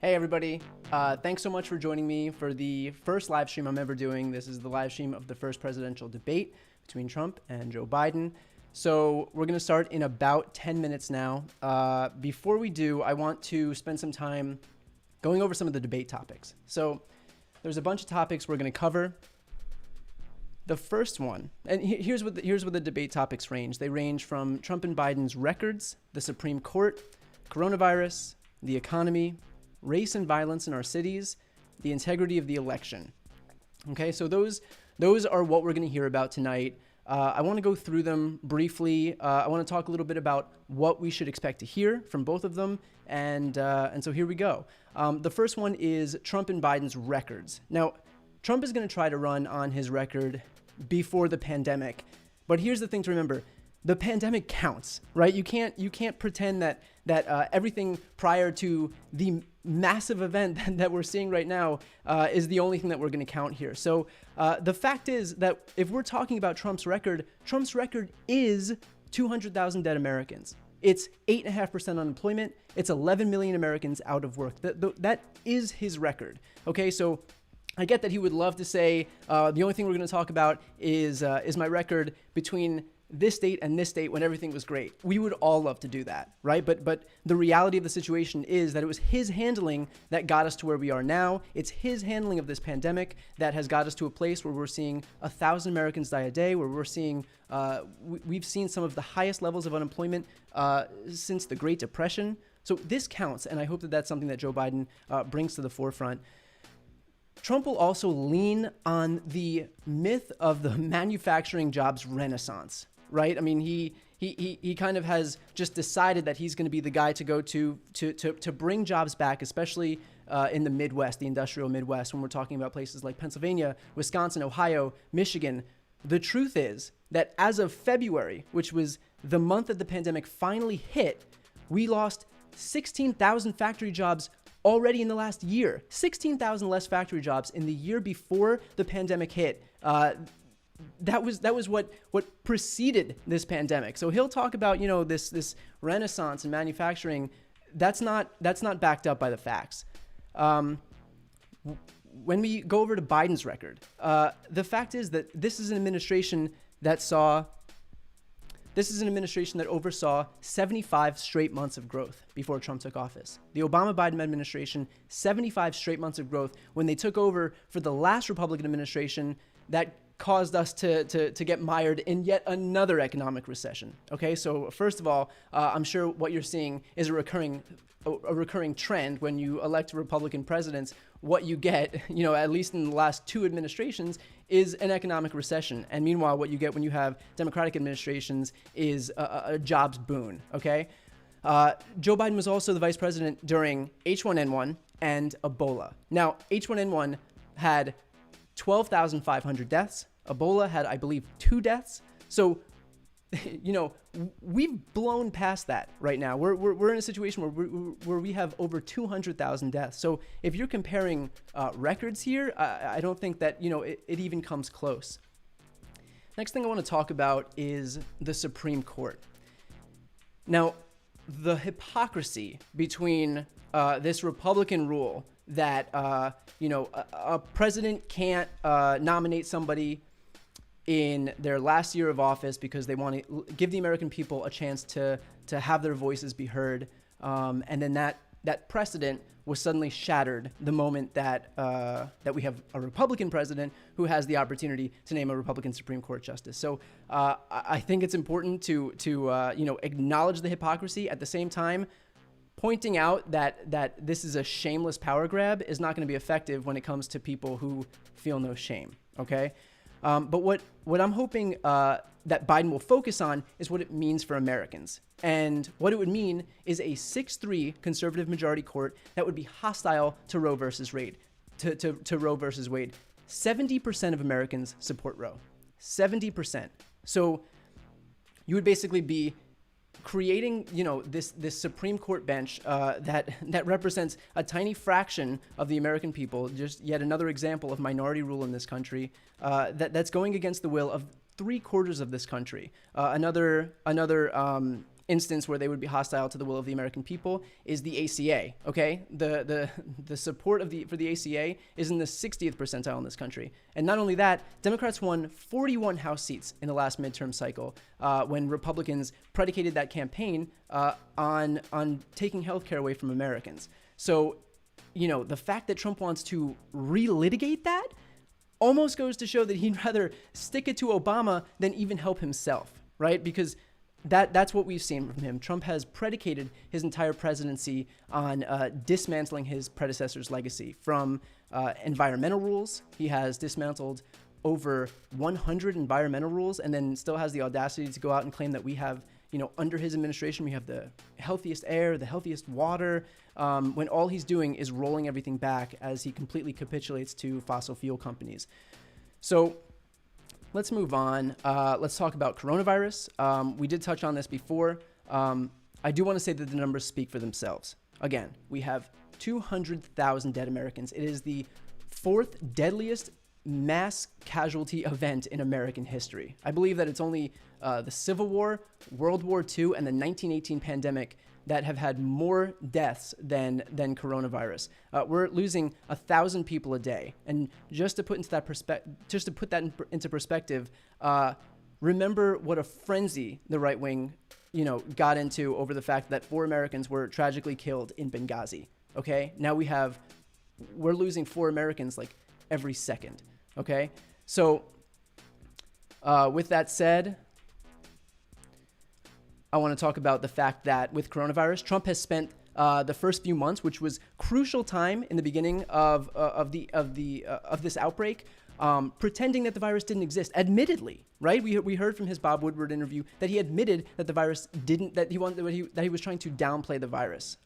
Hey everybody, thanks so much for joining me for the first live stream I'm ever doing. This is the live stream of the first presidential debate between Trump and Joe Biden. So we're gonna start in about 10 minutes now. Before we do, I want to spend some time going over some of the debate topics. So there's a bunch of topics we're gonna cover. The first one, and here's what the debate topics range. They range from Trump and Biden's records, the Supreme Court, coronavirus, the economy, race and violence in our cities, the integrity of the election. Okay, so those are what we're going to hear about tonight. I want to go through them briefly. I want to talk a little bit about what we should expect to hear from both of them, and so here we go. The first one is Trump and Biden's records. Now, Trump is going to try to run on his record before the pandemic, but here's the thing to remember. The pandemic counts, right? You can't pretend that everything prior to the massive event that we're seeing right now is the only thing that we're going to count here. So the fact is that if we're talking about Trump's record is 200,000 dead Americans. It's 8.5% unemployment. It's 11 million Americans out of work. That is his record. Okay, so I get that he would love to say the only thing we're going to talk about is my record between this date and this date when everything was great. We would all love to do that, right? But the reality of the situation is that it was his handling that got us to where we are now. It's his handling of this pandemic that has got us to a place where we're seeing 1,000 Americans die a day, where we're seeing, we've seen some of the highest levels of unemployment since the Great Depression. So this counts, and I hope that that's something that Joe Biden brings to the forefront. Trump will also lean on the myth of the manufacturing jobs renaissance. Right? I mean, he kind of has just decided that he's going to be the guy to go to bring jobs back, especially in the Midwest, the industrial Midwest, when we're talking about places like Pennsylvania, Wisconsin, Ohio, Michigan. The truth is that as of February, which was the month that the pandemic finally hit, we lost 16,000 factory jobs already in the last year. 16,000 less factory jobs in the year before the pandemic hit. That was what preceded this pandemic. So he'll talk about, this renaissance in manufacturing. That's not backed up by the facts. When we go over to Biden's record, the fact is that this is an administration that oversaw 75 straight months of growth before Trump took office. The Obama-Biden administration, 75 straight months of growth. When they took over for the last Republican administration, that caused us to get mired in yet another economic recession. Okay, so first of all, I'm sure what you're seeing is a recurring trend when you elect Republican presidents. What you get, at least in the last two administrations, is an economic recession. And meanwhile, what you get when you have Democratic administrations is a jobs boon. Okay, Joe Biden was also the vice president during H1N1 and Ebola. Now, H1N1 had 12,500 deaths. Ebola had, I believe, 2 deaths. So, we've blown past that right now. We're in a situation where we have over 200,000 deaths. So if you're comparing records here, I don't think that, it even comes close. Next thing I want to talk about is the Supreme Court. Now, the hypocrisy between this Republican rule that a president can't nominate somebody in their last year of office because they want to give the American people a chance to have their voices be heard, and then that precedent was suddenly shattered the moment that we have a Republican president who has the opportunity to name a Republican Supreme Court justice. So I think it's important to acknowledge the hypocrisy. At the same time, pointing out that this is a shameless power grab is not going to be effective when it comes to people who feel no shame. Okay, but what I'm hoping that Biden will focus on is what it means for Americans. And what it would mean is a 6-3 conservative majority court that would be hostile to Roe versus Wade. To Roe versus Wade. 70% of Americans support Roe. 70%. So you would basically be creating, this Supreme Court bench that represents a tiny fraction of the American people. Just yet another example of minority rule in this country that's going against the will of 3/4 of this country. Another instance where they would be hostile to the will of the American people is the ACA. Okay, the support for the ACA is in the 60th percentile in this country, and not only that, Democrats won 41 House seats in the last midterm cycle when Republicans predicated that campaign on taking health care away from Americans. So, the fact that Trump wants to relitigate that almost goes to show that he'd rather stick it to Obama than even help himself, right? Because that's what we've seen from him. Trump has predicated his entire presidency on dismantling his predecessor's legacy. From environmental rules, he has dismantled over 100 environmental rules, and then still has the audacity to go out and claim that we have, under his administration, we have the healthiest air, the healthiest water, when all he's doing is rolling everything back as he completely capitulates to fossil fuel companies. So let's move on. Let's talk about coronavirus. We did touch on this before. I do want to say that the numbers speak for themselves. Again, we have 200,000 dead Americans. It is the 4th deadliest mass casualty event in American history. I believe that it's only the Civil War, World War II, and the 1918 pandemic that have had more deaths than coronavirus. We're losing 1,000 people a day, and just to put that into perspective, remember what a frenzy the right wing, got into over the fact that 4 Americans were tragically killed in Benghazi. Okay, now we're losing 4 Americans like every second. Okay, so with that said, I want to talk about the fact that with coronavirus, Trump has spent the first few months, which was crucial time in the beginning of this outbreak, pretending that the virus didn't exist. Admittedly, right? We heard from his Bob Woodward interview that he admitted that the virus didn't. That he was trying to downplay the virus.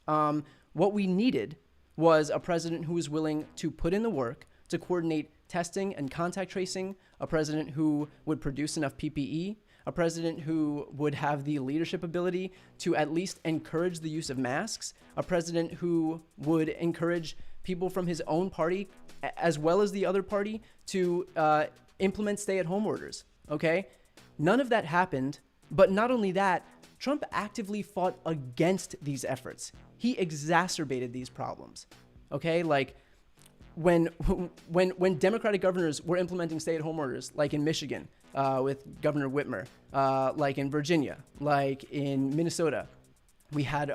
What we needed was a president who was willing to put in the work to coordinate testing and contact tracing, a president who would produce enough PPE, a president who would have the leadership ability to at least encourage the use of masks, a president who would encourage people from his own party as well as the other party to implement stay-at-home orders, okay? None of that happened, but not only that, Trump actively fought against these efforts. He exacerbated these problems, okay? Like, when Democratic governors were implementing stay-at-home orders, like in Michigan with Governor Whitmer, like in Virginia, like in Minnesota, we had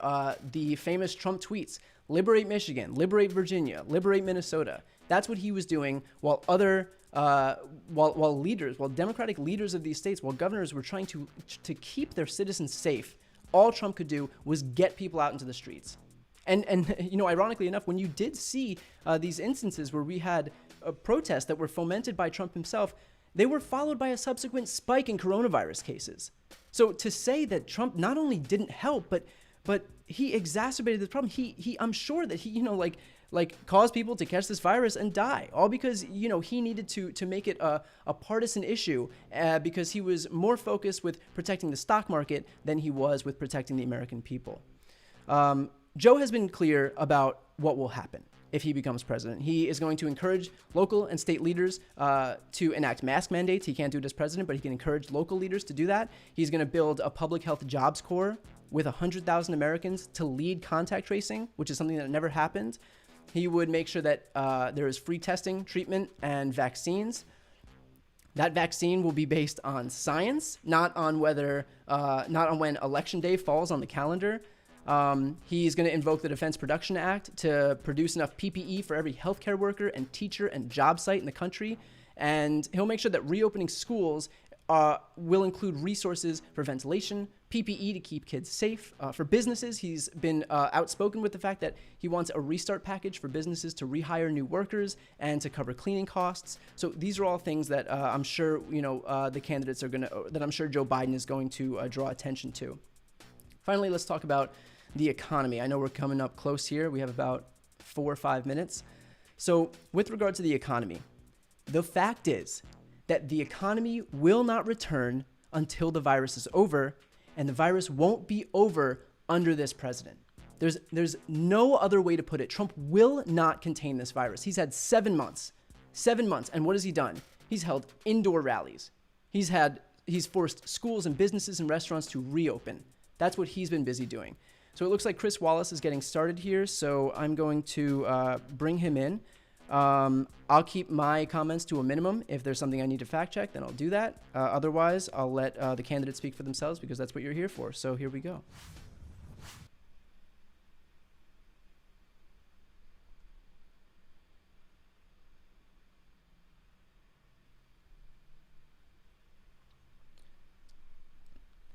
the famous Trump tweets: "Liberate Michigan, liberate Virginia, liberate Minnesota." That's what he was doing, while while Democratic leaders of these states, while governors were trying to keep their citizens safe. All Trump could do was get people out into the streets. And ironically enough, when you did see these instances where we had protests that were fomented by Trump himself, they were followed by a subsequent spike in coronavirus cases. So to say that Trump not only didn't help, but he exacerbated the problem. I'm sure that he caused people to catch this virus and die, all because he needed to make it a partisan issue because he was more focused with protecting the stock market than he was with protecting the American people. Joe has been clear about what will happen. if he becomes president. He is going to encourage local and state leaders to enact mask mandates. He can't do it as president, but he can encourage local leaders to do that. He's going to build a public health jobs corps with 100,000 Americans to lead contact tracing, which is something that never happened. He would make sure that there is free testing, treatment, and vaccines. That vaccine will be based on science, not on when election day falls on the calendar. He's going to invoke the Defense Production Act to produce enough PPE for every healthcare worker and teacher and job site in the country. And he'll make sure that reopening schools will include resources for ventilation, PPE to keep kids safe. For businesses, he's been outspoken with the fact that he wants a restart package for businesses to rehire new workers and to cover cleaning costs. So these are all things that I'm sure the candidates are that I'm sure Joe Biden is going to draw attention to. Finally, let's talk about the economy. I know we're coming up close here. We have about 4 or 5 minutes. So with regard to the economy, the fact is that the economy will not return until the virus is over, and the virus won't be over under this president. There's no other way to put it. Trump will not contain this virus. He's had 7 months. 7 months. And what has he done? He's held indoor rallies. He's forced schools and businesses and restaurants to reopen. That's what he's been busy doing. So it looks like Chris Wallace is getting started here. So I'm going to bring him in. I'll keep my comments to a minimum. If there's something I need to fact check, then I'll do that. Otherwise, I'll let the candidates speak for themselves because that's what you're here for. So here we go.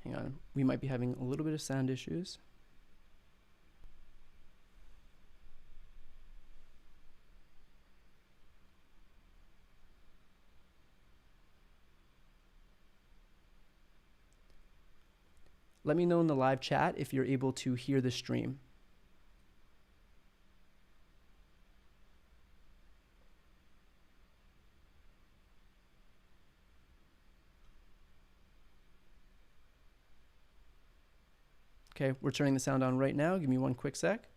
Hang on. We might be having a little bit of sound issues. Let me know in the live chat if you're able to hear the stream. Okay, we're turning the sound on right now. Give me one quick sec.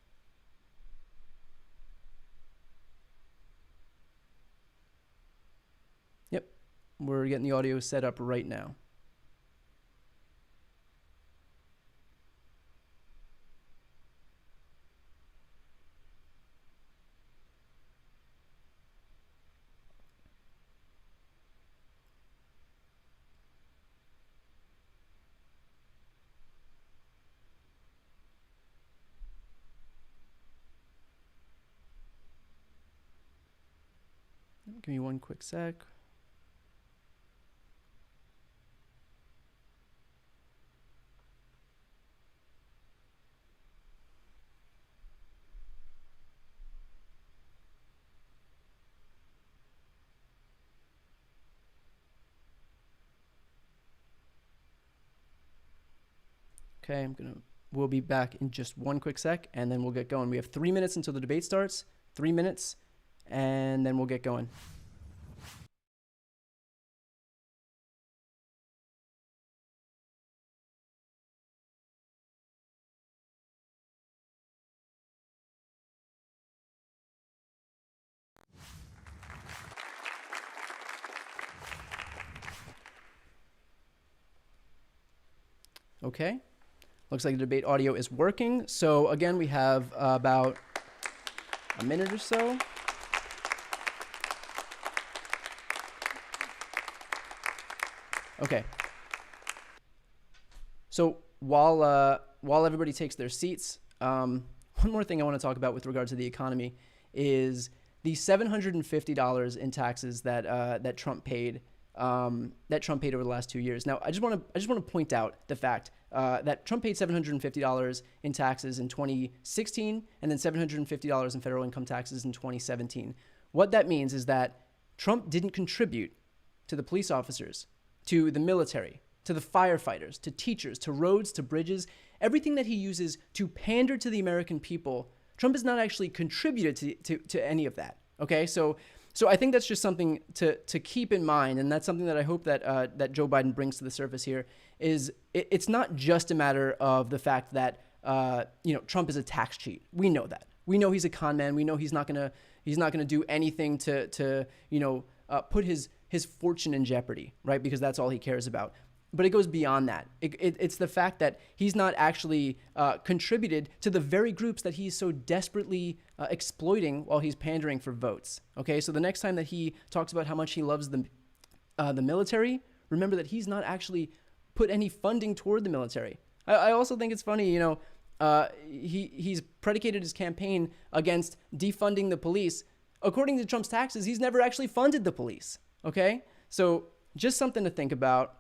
Yep, we're getting the audio set up right now. Give me one quick sec. Okay, we'll be back in just one quick sec and then we'll get going. We have 3 minutes until the debate starts. 3 minutes. And then we'll get going. Okay. Looks like the debate audio is working. So again, we have about a minute or so. Okay. So while everybody takes their seats, one more thing I want to talk about with regard to the economy is the $750 in taxes that Trump paid over the last 2 years. Now, I just want to point out the fact that Trump paid $750 in taxes in 2016 and then $750 in federal income taxes in 2017. What that means is that Trump didn't contribute to the police officers, to the military, to the firefighters, to teachers, to roads, to bridges, everything that he uses to pander to the American people. Trump has not actually contributed to any of that. Okay, so I think that's just something to keep in mind, and that's something that I hope that Joe Biden brings to the surface here. Is it's not just a matter of the fact that Trump is a tax cheat. We know that. We know he's a con man. We know he's not gonna do anything to put his fortune in jeopardy, right? Because that's all he cares about. But it goes beyond that. It's the fact that he's not actually contributed to the very groups that he's so desperately exploiting while he's pandering for votes. Okay, so the next time that he talks about how much he loves the military, remember that he's not actually put any funding toward the military. I also think it's funny, he's predicated his campaign against defunding the police. According to Trump's taxes, he's never actually funded the police. Okay, so just something to think about.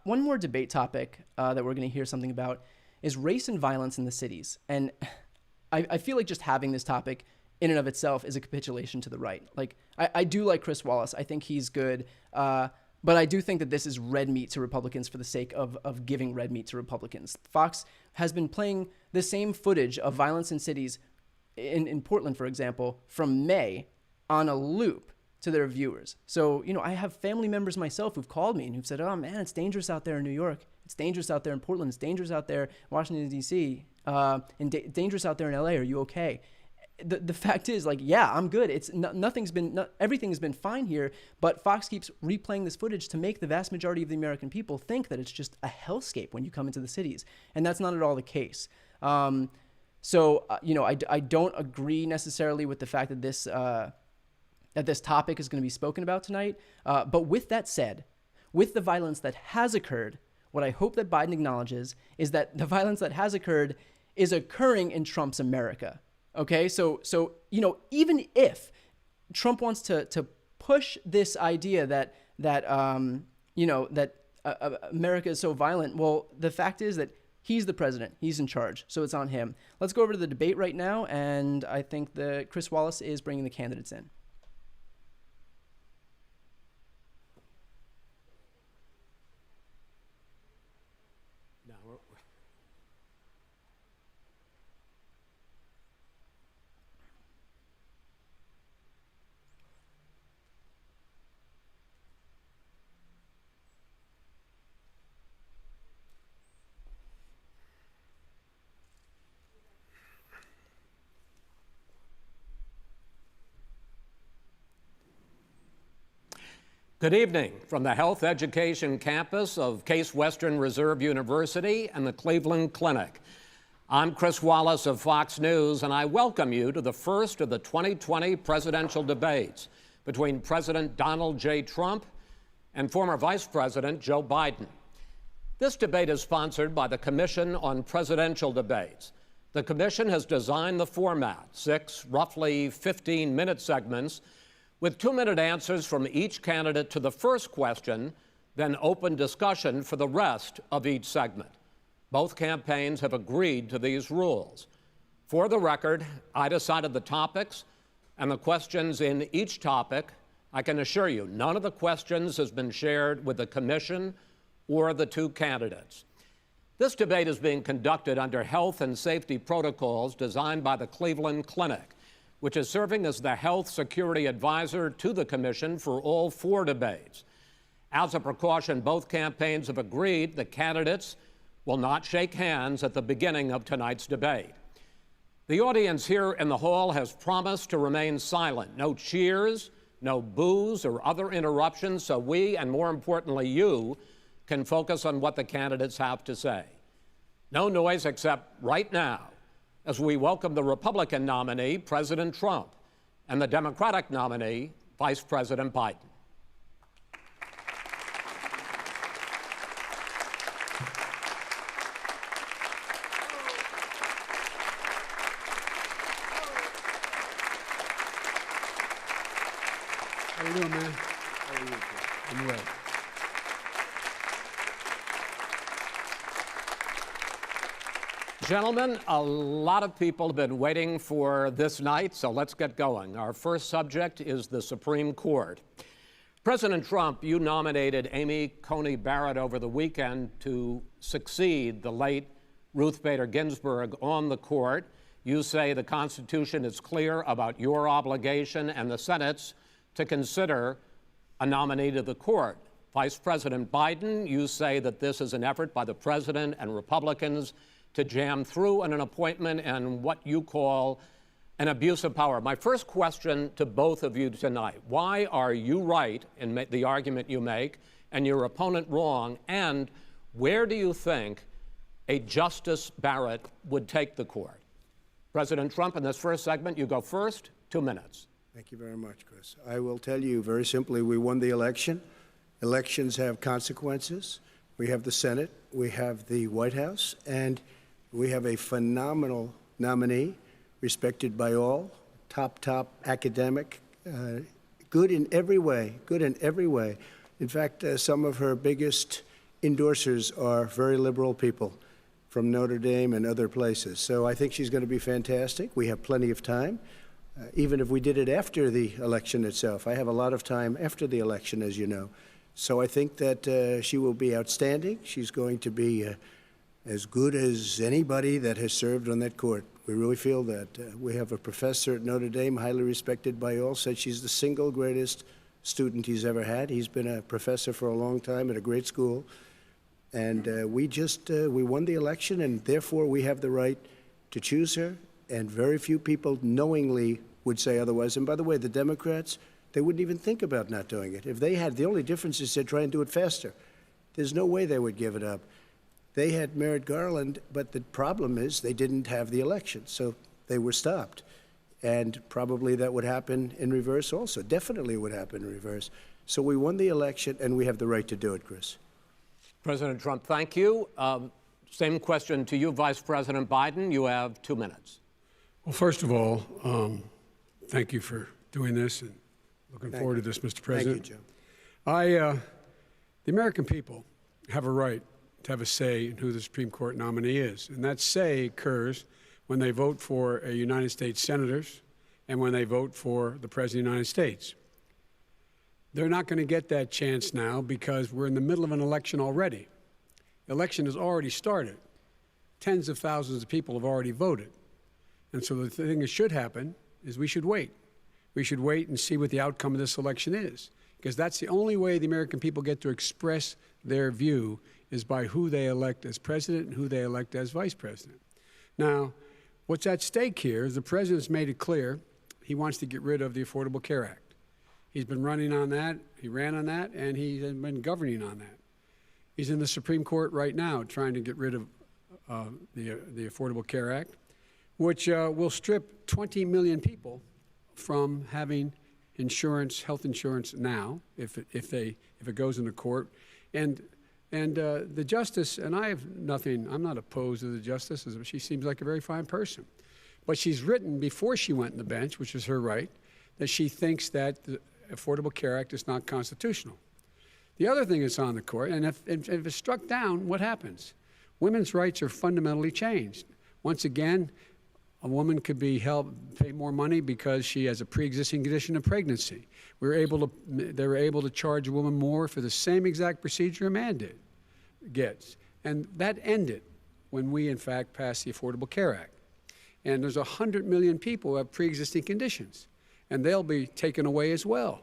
One more debate topic that we're going to hear something about is race and violence in the cities. And I feel like just having this topic in and of itself is a capitulation to the right. Like, I do like Chris Wallace. I think he's good. But I do think that this is red meat to Republicans for the sake of giving red meat to Republicans. Fox has been playing the same footage of violence in cities, in Portland, for example, from May on a loop to their viewers. So, I have family members myself who've called me and who've said, oh man, it's dangerous out there in New York. It's dangerous out there in Portland. It's dangerous out there in Washington, D.C. And dangerous out there in L.A. Are you okay? The fact is, yeah, I'm good. It's everything's been fine here, but Fox keeps replaying this footage to make the vast majority of the American people think that it's just a hellscape when you come into the cities. And that's not at all the case. So, I don't agree necessarily with the fact that this topic is going to be spoken about tonight. But with that said, with the violence that has occurred, what I hope that Biden acknowledges is that the violence that has occurred is occurring in Trump's America. Okay, so even if Trump wants to push this idea that America is so violent, well, the fact is that he's the president, he's in charge, so it's on him. Let's go over to the debate right now, and I think that Chris Wallace is bringing the candidates in. Good evening from the Health Education Campus of Case Western Reserve University and the Cleveland Clinic. I'm Chris Wallace of Fox News, and I welcome you to the first of the 2020 presidential debates between President Donald J. Trump and former Vice President Joe Biden. This debate is sponsored by the Commission on Presidential Debates. The commission has designed the format, 6 roughly 15-minute segments with 2-minute answers from each candidate to the first question, then open discussion for the rest of each segment. Both campaigns have agreed to these rules. For the record, I decided the topics and the questions in each topic. I can assure you, none of the questions has been shared with the commission or the 2 candidates. This debate is being conducted under health and safety protocols designed by the Cleveland Clinic, which is serving as the health security advisor to the commission for all 4 debates. As a precaution, both campaigns have agreed the candidates will not shake hands at the beginning of tonight's debate. The audience here in the hall has promised to remain silent. No cheers, no boos or other interruptions, so we, and more importantly you, can focus on what the candidates have to say. No noise except right now, as we welcome the Republican nominee, President Trump, and the Democratic nominee, Vice President Biden. How you doing, man? How are you? I'm well. Gentlemen, a lot of people have been waiting for this night, so let's get going. Our first subject is the Supreme Court. President Trump, you nominated Amy Coney Barrett over the weekend to succeed the late Ruth Bader Ginsburg on the court. You say the Constitution is clear about your obligation and the Senate's to consider a nominee to the court. Vice President Biden, you say that this is an effort by the president and Republicans to jam through an appointment and what you call an abuse of power. My first question to both of you tonight: why are you right in the argument you make and your opponent wrong? And where do you think a Justice Barrett would take the court? President Trump, in this first segment, you go first, 2 minutes. Thank you very much, Chris. I will tell you very simply, we won the election. Elections have consequences. We have the Senate, we have the White House, and we have a phenomenal nominee, respected by all, top academic, good in every way, In fact, some of her biggest endorsers are very liberal people from Notre Dame and other places. So I think she's going to be fantastic. We have plenty of time, even if we did it after the election itself. I have a lot of time after the election, as you know. So I think that she will be outstanding. She's going to be as good as anybody that has served on that court. We really feel that. We have a professor at Notre Dame, highly respected by all, said she's the single greatest student he's ever had. He's been a professor for a long time at a great school. And we won the election, and therefore we have the right to choose her. And very few people knowingly would say otherwise. And by the way, the Democrats, they wouldn't even think about not doing it. If they had, the only difference is they'd try and do it faster. There's no way they would give it up. They had Merrick Garland, but the problem is they didn't have the election, so they were stopped. And probably that would happen in reverse also. Definitely would happen in reverse. So we won the election, and we have the right to do it, Chris. President Trump, thank you. Same question to you, Vice President Biden. You have 2 minutes. Well, first of all, thank you for doing this, and looking forward to this, Mr. President. Thank you, Joe. The American people have a right to have a say in who the Supreme Court nominee is, and that say occurs when they vote for a United States senators and when they vote for the President of the United States. They're not going to get that chance now because we're in the middle of an election already. The election has already started. Tens of thousands of people have already voted. And so the thing that should happen is we should wait. We should wait and see what the outcome of this election is, because that's the only way the American people get to express their view, is by who they elect as president and who they elect as vice president. Now, what's at stake here is the president's made it clear he wants to get rid of the Affordable Care Act. He's been running on that, he ran on that, and he's been governing on that. He's in the Supreme Court right now trying to get rid of the Affordable Care Act, which will strip 20 million people from having insurance, health insurance now, if it goes into court. And the justice, and I have nothing, I'm not opposed to the justice, she seems like a very fine person. But she's written before she went on the bench, which is her right, that she thinks that the Affordable Care Act is not constitutional. The other thing that's on the court, and if it's struck down, what happens? Women's rights are fundamentally changed. Once again, a woman could be pay more money because she has a pre-existing condition of pregnancy. They were able to charge a woman more for the same exact procedure a man gets. And that ended when we, in fact, passed the Affordable Care Act. And there's 100 million people who have pre-existing conditions, and they'll be taken away as well.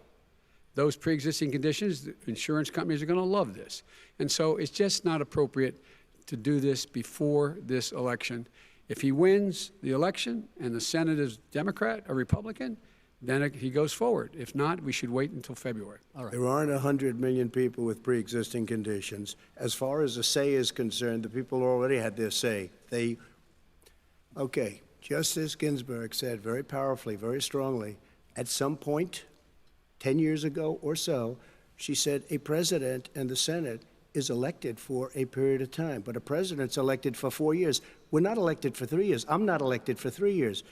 Those pre-existing conditions, the insurance companies are going to love this. And so it's just not appropriate to do this before this election. If he wins the election and the Senate is Democrat or Republican, then he goes forward. If not, we should wait until February. All right. There aren't 100 million people with pre-existing conditions. As far as the say is concerned, the people already had their say. Okay, Justice Ginsburg said very powerfully, very strongly, at some point, 10 years ago or so, she said a president and the Senate is elected for a period of time, but a president's elected for 4 years. We're not elected for 3 years. I'm not elected for 3 years.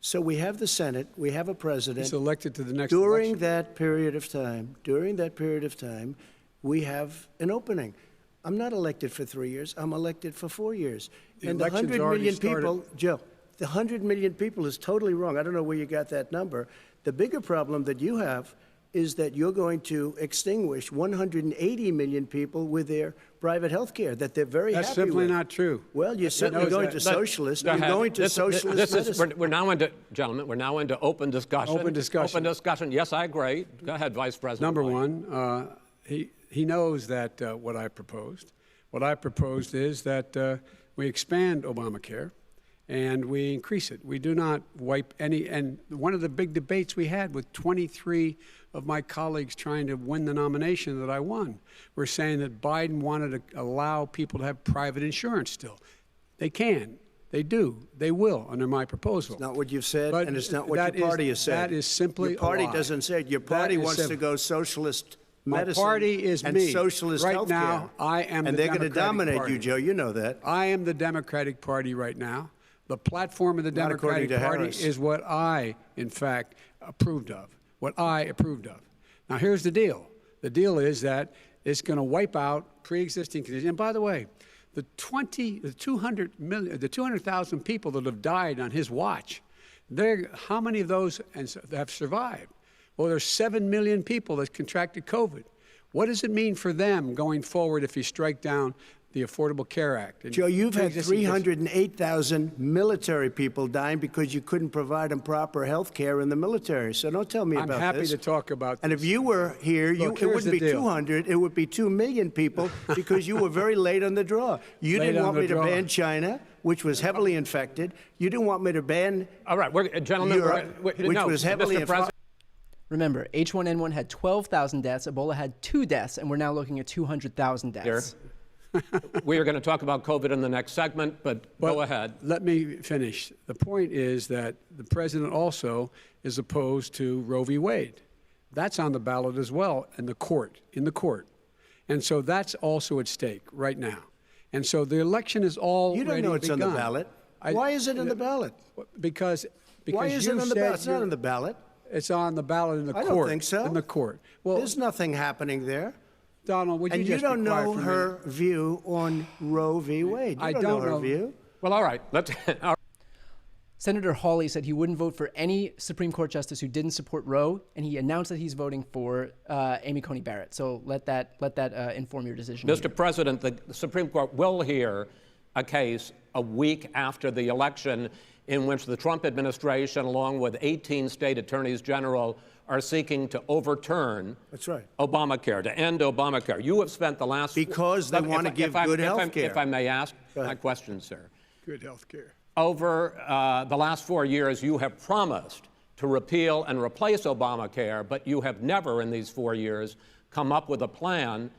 So we have the Senate, we have a president. He's elected to the next during election. that period of time, we have an opening. I'm not elected for 3 years. I'm elected for 4 years. And the 100 million people, Joe, the 100 million people is totally wrong. I don't know where you got that number. The bigger problem that you have is that you're going to extinguish 180 million people with their private health care that they're very happy with. That's simply not true. Well, you're certainly going to socialist. You're going to socialist medicine. We're now into, gentlemen, we're now into open discussion. Open discussion. Open discussion. Yes, I agree. Go ahead, Vice President. Number Biden. one, he knows that what I proposed. What I proposed is that we expand Obamacare, and we increase it. We do not wipe any. And one of the big debates we had with 23 of my colleagues trying to win the nomination that I won were saying that Biden wanted to allow people to have private insurance still. They can. They do. They will under my proposal. It's not what you've said, But and it's not what your party has said. That is simply your party a lie. doesn't say it. Your party wants to go socialist medicine. My party is and me. socialist right healthcare. now, I am and the they're going to Democratic dominate Party. you, Joe. You know that. I am the Democratic Party right now. The platform of the Not according Democratic to Party Harris. is what I, in fact, approved of. What I approved of. Now, here's the deal. The deal is that it's going to wipe out pre-existing conditions. And by the way, the 200,000 people that have died on his watch, how many of those have survived? Well, there's 7 million people that contracted COVID. What does it mean for them going forward if you strike down the Affordable Care Act? Joe, you've had 308,000 military people dying because you couldn't provide them proper health care in the military. So don't tell me about this. I'm happy to talk about this. And if you were here, Look, it here's wouldn't the be deal. 200, it would be 2 million people because you were very late on the draw. You Late didn't on want the me to draw. ban China, which was heavily infected. You didn't want me to ban All right, gentlemen, Europe, which was heavily Mr. infected. President. Remember, H1N1 had 12,000 deaths, Ebola had 2 deaths, and we're now looking at 200,000 deaths. We are going to talk about COVID in the next segment, but go ahead. Let me finish. The point is that the president also is opposed to Roe v. Wade. That's on the ballot as well in the court. And so that's also at stake right now. And so the election is already You don't know it's on the begun. ballot. Why is it on the ballot? Because Why is you it on the said ballot? It's not you're- on the ballot. It's on the ballot in the I court. don't think so. In the court. Well, There's nothing happening there. Donald, would you And just you don't be quiet know for a her minute? view on Roe v. Wade. You I don't don't know her know. view. Well, all right. Senator Hawley said he wouldn't vote for any Supreme Court justice who didn't support Roe, and he announced that he's voting for Amy Coney Barrett. So let that inform your decision. Mr. President, the Supreme Court will hear a case a week after the election in which the Trump administration, along with 18 state attorneys general, are seeking to overturn That's right. Obamacare, to end Obamacare. You have spent the last... Because they want to give good health care. If I may ask my question, sir. Good health care. Over the last 4 years, you have promised to repeal and replace Obamacare, but you have never in these 4 years come up with a plan,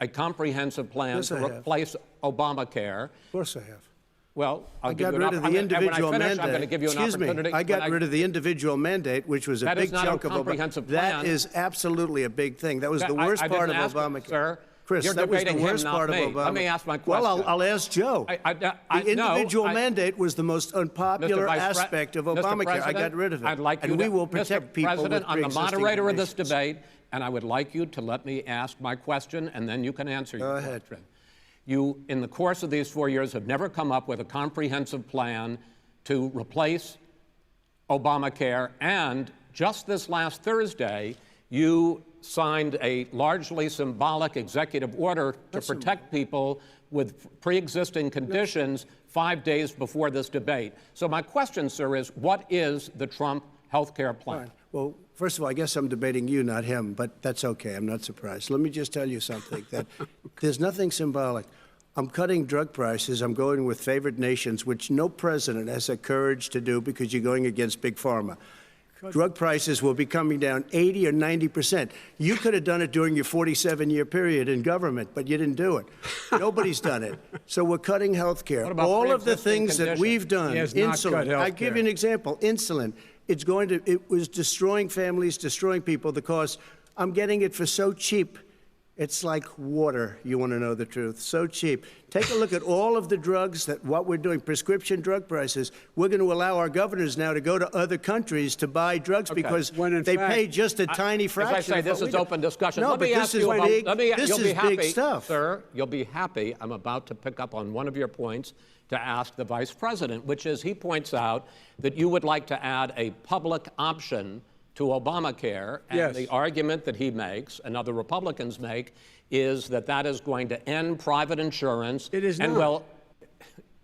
a comprehensive plan Yes, to I have. replace Obamacare. Of course I have. Well, I'll I give got you an rid of the and individual when I finish, mandate. I'm going to give you an Excuse opportunity. me. I got rid of the individual mandate, which was a That big is not a chunk of comprehensive That plan. is absolutely a big thing. That was the I worst didn't part of ask, Obamacare. sir. Chris, You're that was the debating him, worst not part me. of Obamacare. Let me ask my question. Well, I'll ask Joe. The individual mandate was the most unpopular aspect of Mr. Obamacare. I President, got rid of it. I'd like and you we to, will protect Mr. people President, with I'm the pre-existing moderator of this conditions. debate, and I would like you to let me ask my question, and then you can answer your Go ahead. question. You, in the course of these 4 years, have never come up with a comprehensive plan to replace Obamacare, and just this last Thursday, you signed a largely symbolic executive order to protect people with pre-existing conditions 5 days before this debate. So my question, sir, is what is the Trump health care plan? Fine. Well, first of all, I guess I'm debating you, not him, but that's okay. I'm not surprised. Let me just tell you something, that there's nothing symbolic. I'm cutting drug prices. I'm going with favored nations, which no president has the courage to do because you're going against Big Pharma. Drug prices will be coming down 80 or 90%. You could have done it during your 47-year period in government, but you didn't do it. Nobody's done it. So we're cutting health care. What about All of the pre-existing things that conditions? we've done, He has not cut insulin. health I give care. you an example. Insulin. It was destroying families, destroying people because I'm getting it for so cheap. It's like water, you want to know the truth. So cheap. Take a look at all of the drugs what we're doing, prescription drug prices. We're going to allow our governors now to go to other countries to buy drugs because When in they fact- pay just a tiny fraction. As I say, of this what is we do. open discussion. No, Let but me this ask is you about, big. you'll This be is happy, big stuff. sir. You'll be happy. I'm about to pick up on one of your points to ask the vice president, which is he points out that you would like to add a public option to Obamacare, and Yes. the argument that he makes and other Republicans make is that that is going to end private insurance. It is and not. will,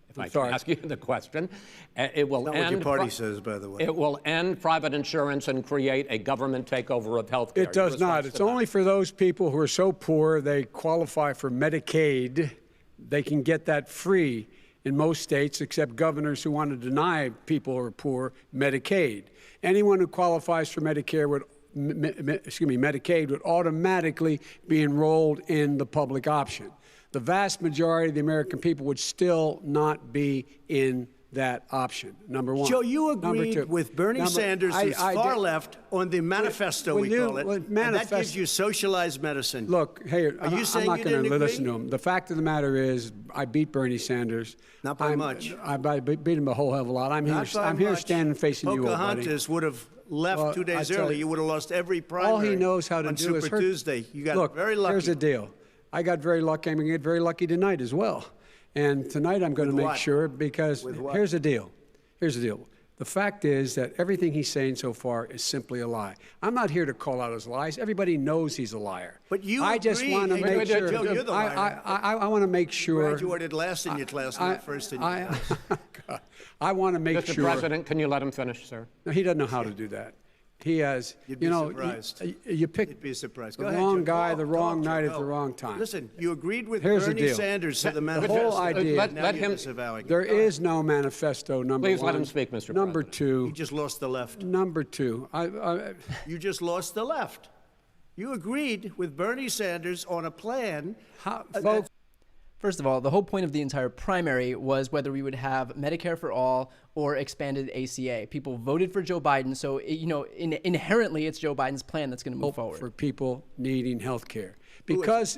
if I sorry. can ask you the question, it will Not end what your party says, by the way. it will end private insurance and create a government takeover of health care. It does not. It's only for those people who are so poor they qualify for Medicaid. They can get that free. in most states, except governors who want to deny people who are poor Medicaid. Anyone who qualifies for Medicare would Medicaid would automatically be enrolled in the public option. The vast majority of the American people would still not be in that option, number one. Joe, you agreed with Bernie Sanders, who's far left, on the manifesto, we call it, and that gives you socialized medicine. Look, hey, Are you saying I'm not you going didn't to agree? listen to him. The fact of the matter is, I beat Bernie Sanders. Not by much. I beat him a whole hell of a lot. I'm here standing facing you, old buddy. Pocahontas would have left 2 days early. You would have lost every primary. All he knows how to on do is Super Tuesday. You got Look, very lucky. here's the deal. I got very lucky. I'm going to get very lucky tonight as well. And tonight I'm going to With make what? sure, because With what? here's the deal. Here's the deal. The fact is that everything he's saying so far is simply a lie. I'm not here to call out his lies. Everybody knows he's a liar. But you I just agree. want to Hey, make sure. Joe, you're the liar. I want to make sure. Graduated last in your class, not first in your class. I want to make Mr. sure. President, can you let him finish, sir? No, he doesn't know how to do that. He has, You'd be surprised. You picked You'd be surprised. the Go ahead, wrong Joe. guy, Talk, the wrong Joe, night go. at the wrong time. Listen, you agreed with Here's the Bernie deal. Sanders to the The manifesto. whole idea. Let Now him- you're disavowing it. There is no manifesto, number Please one. let him speak, Mr. Number President. You two. just lost the left. Number two. You just lost the left. You agreed with Bernie Sanders on a plan. Folks, First of all, the whole point of the entire primary was whether we would have Medicare for all or expanded ACA. People voted for Joe Biden, so inherently it's Joe Biden's plan that's going to move forward. for people needing health care. Who is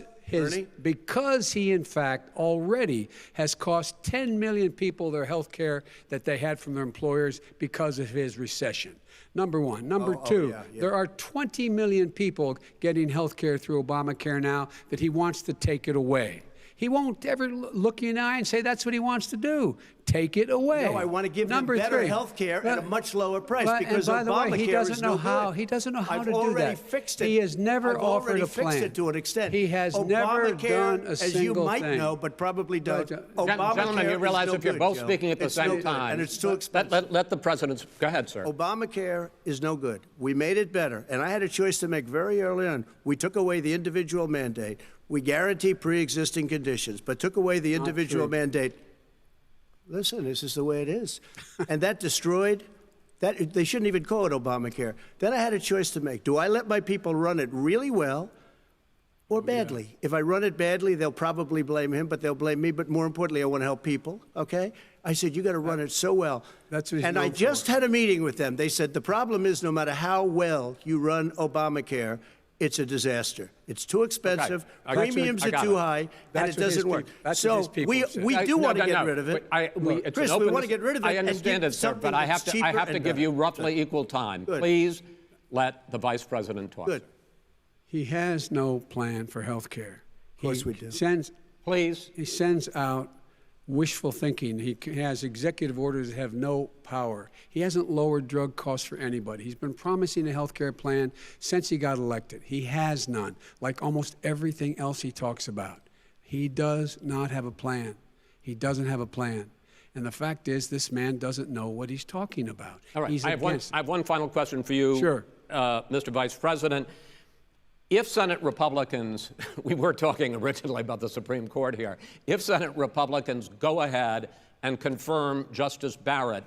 it? Because he in fact already has cost 10 million people their health care that they had from their employers because of his recession. Number one. Number two, there are 20 million people getting health care through Obamacare now that he wants to take it away. He won't ever look you in the eye and say that's what he wants to do. Take it away. No, I want to give them Number better three. health care at a much lower price because and by the way, Obamacare he doesn't is know no how. good. He doesn't know how I've to do already that. fixed it. He has never I've offered already a plan. fixed it to an extent. He has never done a as single you might thing. know, but probably don't. Gentlemen, you realize if you're both speaking at the same time, and it's too expensive. let the president. Go ahead, sir. Obamacare is no good. We made it better, and I had a choice to make very early on. We took away the individual mandate. We guarantee pre-existing conditions, but took away the individual mandate. Listen, this is the way it is. And that destroyed, they shouldn't even call it Obamacare. Then I had a choice to make. Do I let my people run it really well or badly? Yeah. If I run it badly, they'll probably blame him, but they'll blame me. But more importantly, I want to help people, okay? I said, you got to run it so well. That's what he's and I known just for. had a meeting with them. They said, the problem is no matter how well you run Obamacare, it's a disaster. It's too expensive. Okay. Premiums are too high, and it doesn't work. So we do want to get rid of it. Chris, we want to get rid of it. I understand it, sir, but I have to give you roughly equal time. Good. Please let the vice president talk. Good. He has no plan for health care. Of course we do. He sends out wishful thinking. He has executive orders that have no power. He hasn't lowered drug costs for anybody. He's been promising a health care plan since he got elected. He has none, like almost everything else he talks about. He does not have a plan. He doesn't have a plan. And the fact is, this man doesn't know what he's talking about. All right. He's I have one final question for you, Sure. Mr. Vice President. If Senate Republicans, we were talking originally about the Supreme Court here, if Senate Republicans go ahead and confirm Justice Barrett,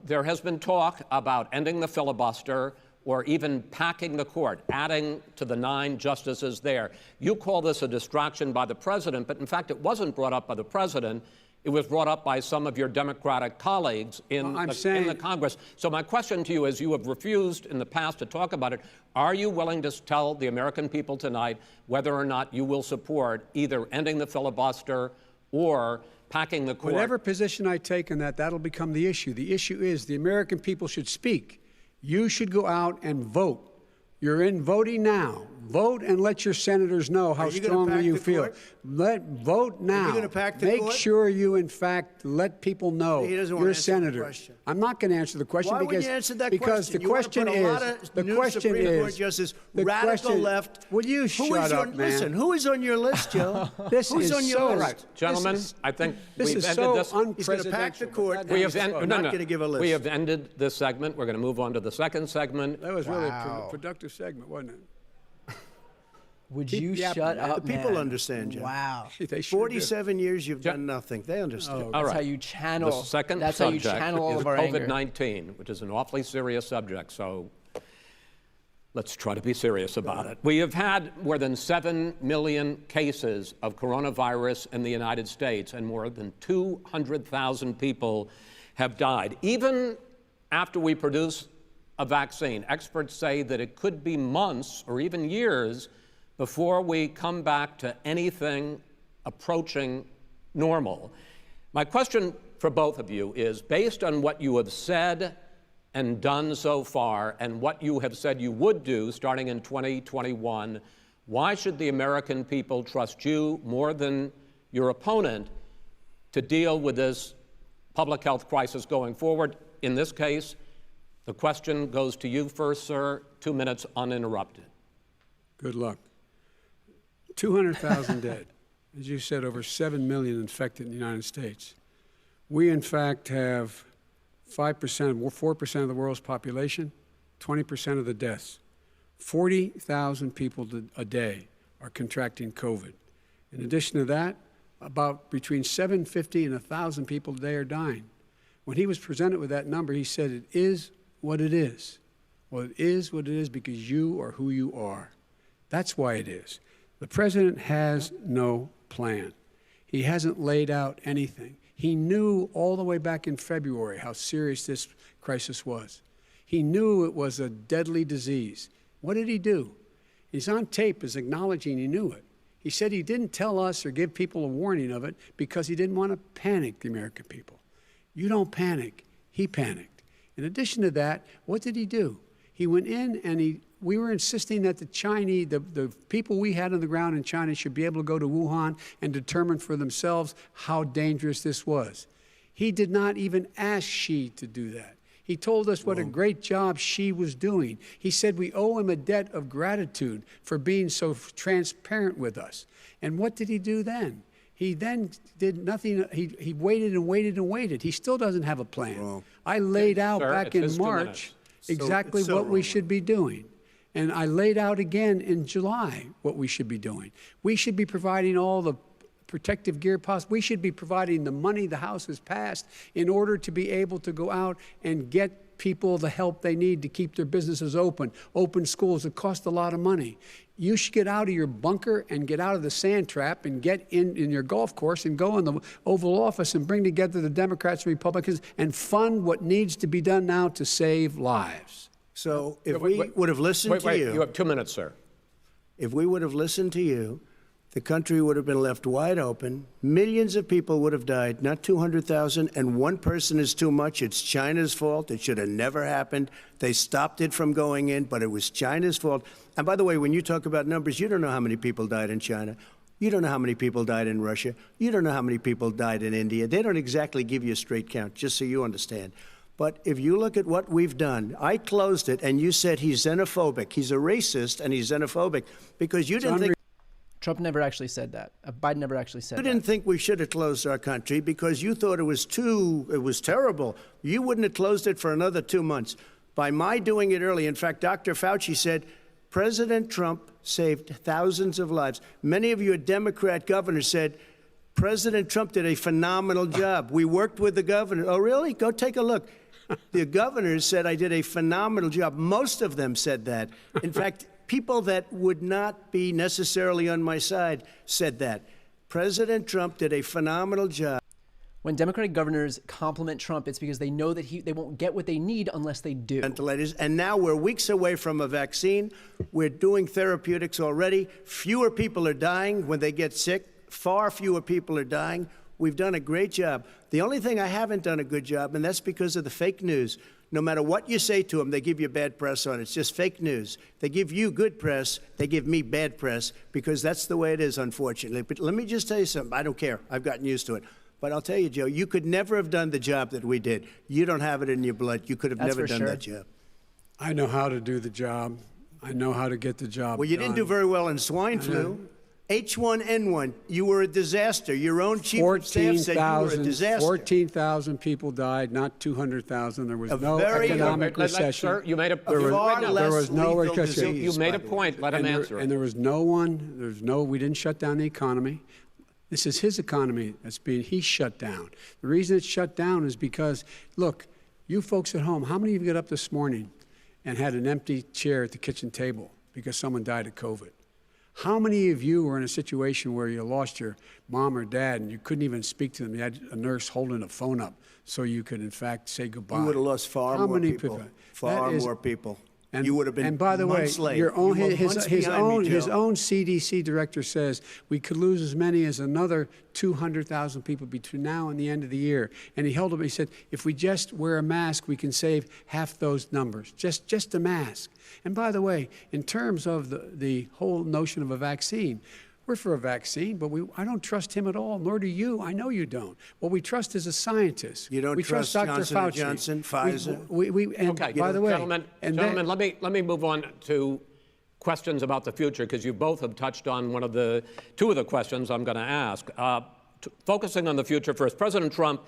there has been talk about ending the filibuster or even packing the court, adding to the 9 justices there. You call this a distraction by the president, but in fact it wasn't brought up by the president. It was brought up by some of your Democratic colleagues in the Congress. So my question to you is, you have refused in the past to talk about it. Are you willing to tell the American people tonight whether or not you will support either ending the filibuster or packing the court? Whatever position I take on that, that'll become the issue. The issue is the American people should speak. You should go out and vote. You're in voting now. Vote and let your senators know how strongly you feel. Vote now. Are you gonna pack the Make court? sure you, in fact, let people know He doesn't want you're a to answer the senator. question. I'm not going to answer the question Why because wouldn't you answer that because question? the question You want to put a lot is of the new question Supreme Court is justices, the radical question- left. Will you shut up, man? Listen, who is on your list, Joe? This Who's is on your so list? Right, gentlemen, I think This we've is ended so this. He's going to pack the unprecedented. court. We have We're not going to give a list. We have ended this segment. We're going to move on to the second segment. That was really a productive segment, wasn't it? Would Keep you yapping, shut man. up, The people man? understand, Joe. Wow. They sure do. 47 years you've done nothing. They understand. All That's right. how you channel. The second That's how you subject channel all is of our anger. COVID-19, which is an awfully serious subject. So let's try to be serious about it. We have had more than 7 million cases of coronavirus in the United States, and more than 200,000 people have died. Even after we produce a vaccine, experts say that it could be months or even years before we come back to anything approaching normal. My question for both of you is, based on what you have said and done so far, and what you have said you would do starting in 2021, why should the American people trust you more than your opponent to deal with this public health crisis going forward? In this case, the question goes to you first, sir. 2 minutes uninterrupted. Good luck. 200,000 dead. As you said, over 7 million infected in the United States. We, in fact, have 5%, 4% of the world's population, 20% of the deaths. 40,000 people a day are contracting COVID. In addition to that, about between 750 and 1,000 people a day are dying. When he was presented with that number, he said, it is what it is. Well, it is what it is because you are who you are. That's why it is. The president has no plan. He hasn't laid out anything. He knew all the way back in February how serious this crisis was. He knew it was a deadly disease. What did he do? He's on tape as acknowledging he knew it. He said he didn't tell us or give people a warning of it because he didn't want to panic the American people. You don't panic. He panicked. In addition to that, what did he do? He went in and we were insisting that the people we had on the ground in China should be able to go to Wuhan and determine for themselves how dangerous this was. He did not even ask Xi to do that. He told us what a great job Xi was doing. He said we owe him a debt of gratitude for being so transparent with us. And what did he do then? He then did nothing. He waited and waited and waited. He still doesn't have a plan. Wrong. I laid out Sir, back it's in 2 March minutes. exactly So what we wrong. should be doing. And I laid out again in July what we should be doing. We should be providing all the protective gear possible. We should be providing the money the House has passed in order to be able to go out and get people the help they need to keep their businesses open schools that cost a lot of money. You should get out of your bunker and get out of the sand trap and get in your golf course and go in the Oval Office and bring together the Democrats and Republicans and fund what needs to be done now to save lives. So if we would have listened to you, You have 2 minutes, sir. if we would have listened to you, the country would have been left wide open. Millions of people would have died, not 200,000, and one person is too much. It's China's fault. It should have never happened. They stopped it from going in, but it was China's fault. And by the way, when you talk about numbers, you don't know how many people died in China. You don't know how many people died in Russia. You don't know how many people died in India. They don't exactly give you a straight count, just so you understand. But if you look at what we've done, I closed it, and you said he's xenophobic. He's a racist, and he's xenophobic because you didn't think. Trump never actually said that. Biden never actually said You that. didn't think we should have closed our country because you thought it was terrible. You wouldn't have closed it for another 2 months. By my doing it early, in fact, Dr. Fauci said, President Trump saved thousands of lives. Many of your Democrat governors said, President Trump did a phenomenal job. We worked with the governor. Oh, really? Go take a look. The governors said I did a phenomenal job. Most of them said that. In fact, people that would not be necessarily on my side said that. President Trump did a phenomenal job. When Democratic governors compliment Trump, it's because they know that they won't get what they need unless they do. Ventilators, and now we're weeks away from a vaccine. We're doing therapeutics already. Fewer people are dying when they get sick. Far fewer people are dying. We've done a great job. The only thing I haven't done a good job, and that's because of the fake news. No matter what you say to them, they give you bad press on it. It's just fake news. They give you good press. They give me bad press because that's the way it is, unfortunately. But let me just tell you something. I don't care. I've gotten used to it. But I'll tell you, Joe, you could never have done the job that we did. You don't have it in your blood. You could have That's never for done sure. that job. I know how to do the job. I know how to get the job Well, you didn't do done. very well in swine I flu. H1N1, you were a disaster. Your own chief of staff said you were a disaster. 14,000 people died, not 200,000. There was no very- economic recession. Sir, you made a There was no recession. You made a point. Let him answer. And there was we didn't shut down the economy. This is his economy he's shut down. The reason it's shut down is because, look, you folks at home, how many of you got up this morning and had an empty chair at the kitchen table because someone died of COVID? How many of you were in a situation where you lost your mom or dad and you couldn't even speak to them? You had a nurse holding a phone up so you could, in fact, say goodbye. You would have lost far more people. Far more people. You would have been And by the way, months late. your own, his Joe. own CDC director says we could lose as many as another 200,000 people between now and the end of the year. And he held up. He said, if we just wear a mask, we can save half those numbers. Just a mask. And by the way, in terms of the whole notion of a vaccine, we're for a vaccine, but I don't trust him at all, nor do you. I know you don't. What we trust is a scientist. You don't we trust Dr. Johnson Fauci. & Johnson, Pfizer? Okay, by the way, gentlemen, let me move on to questions about the future, because you both have touched on two of the questions I'm going to ask. Focusing on the future first, President Trump,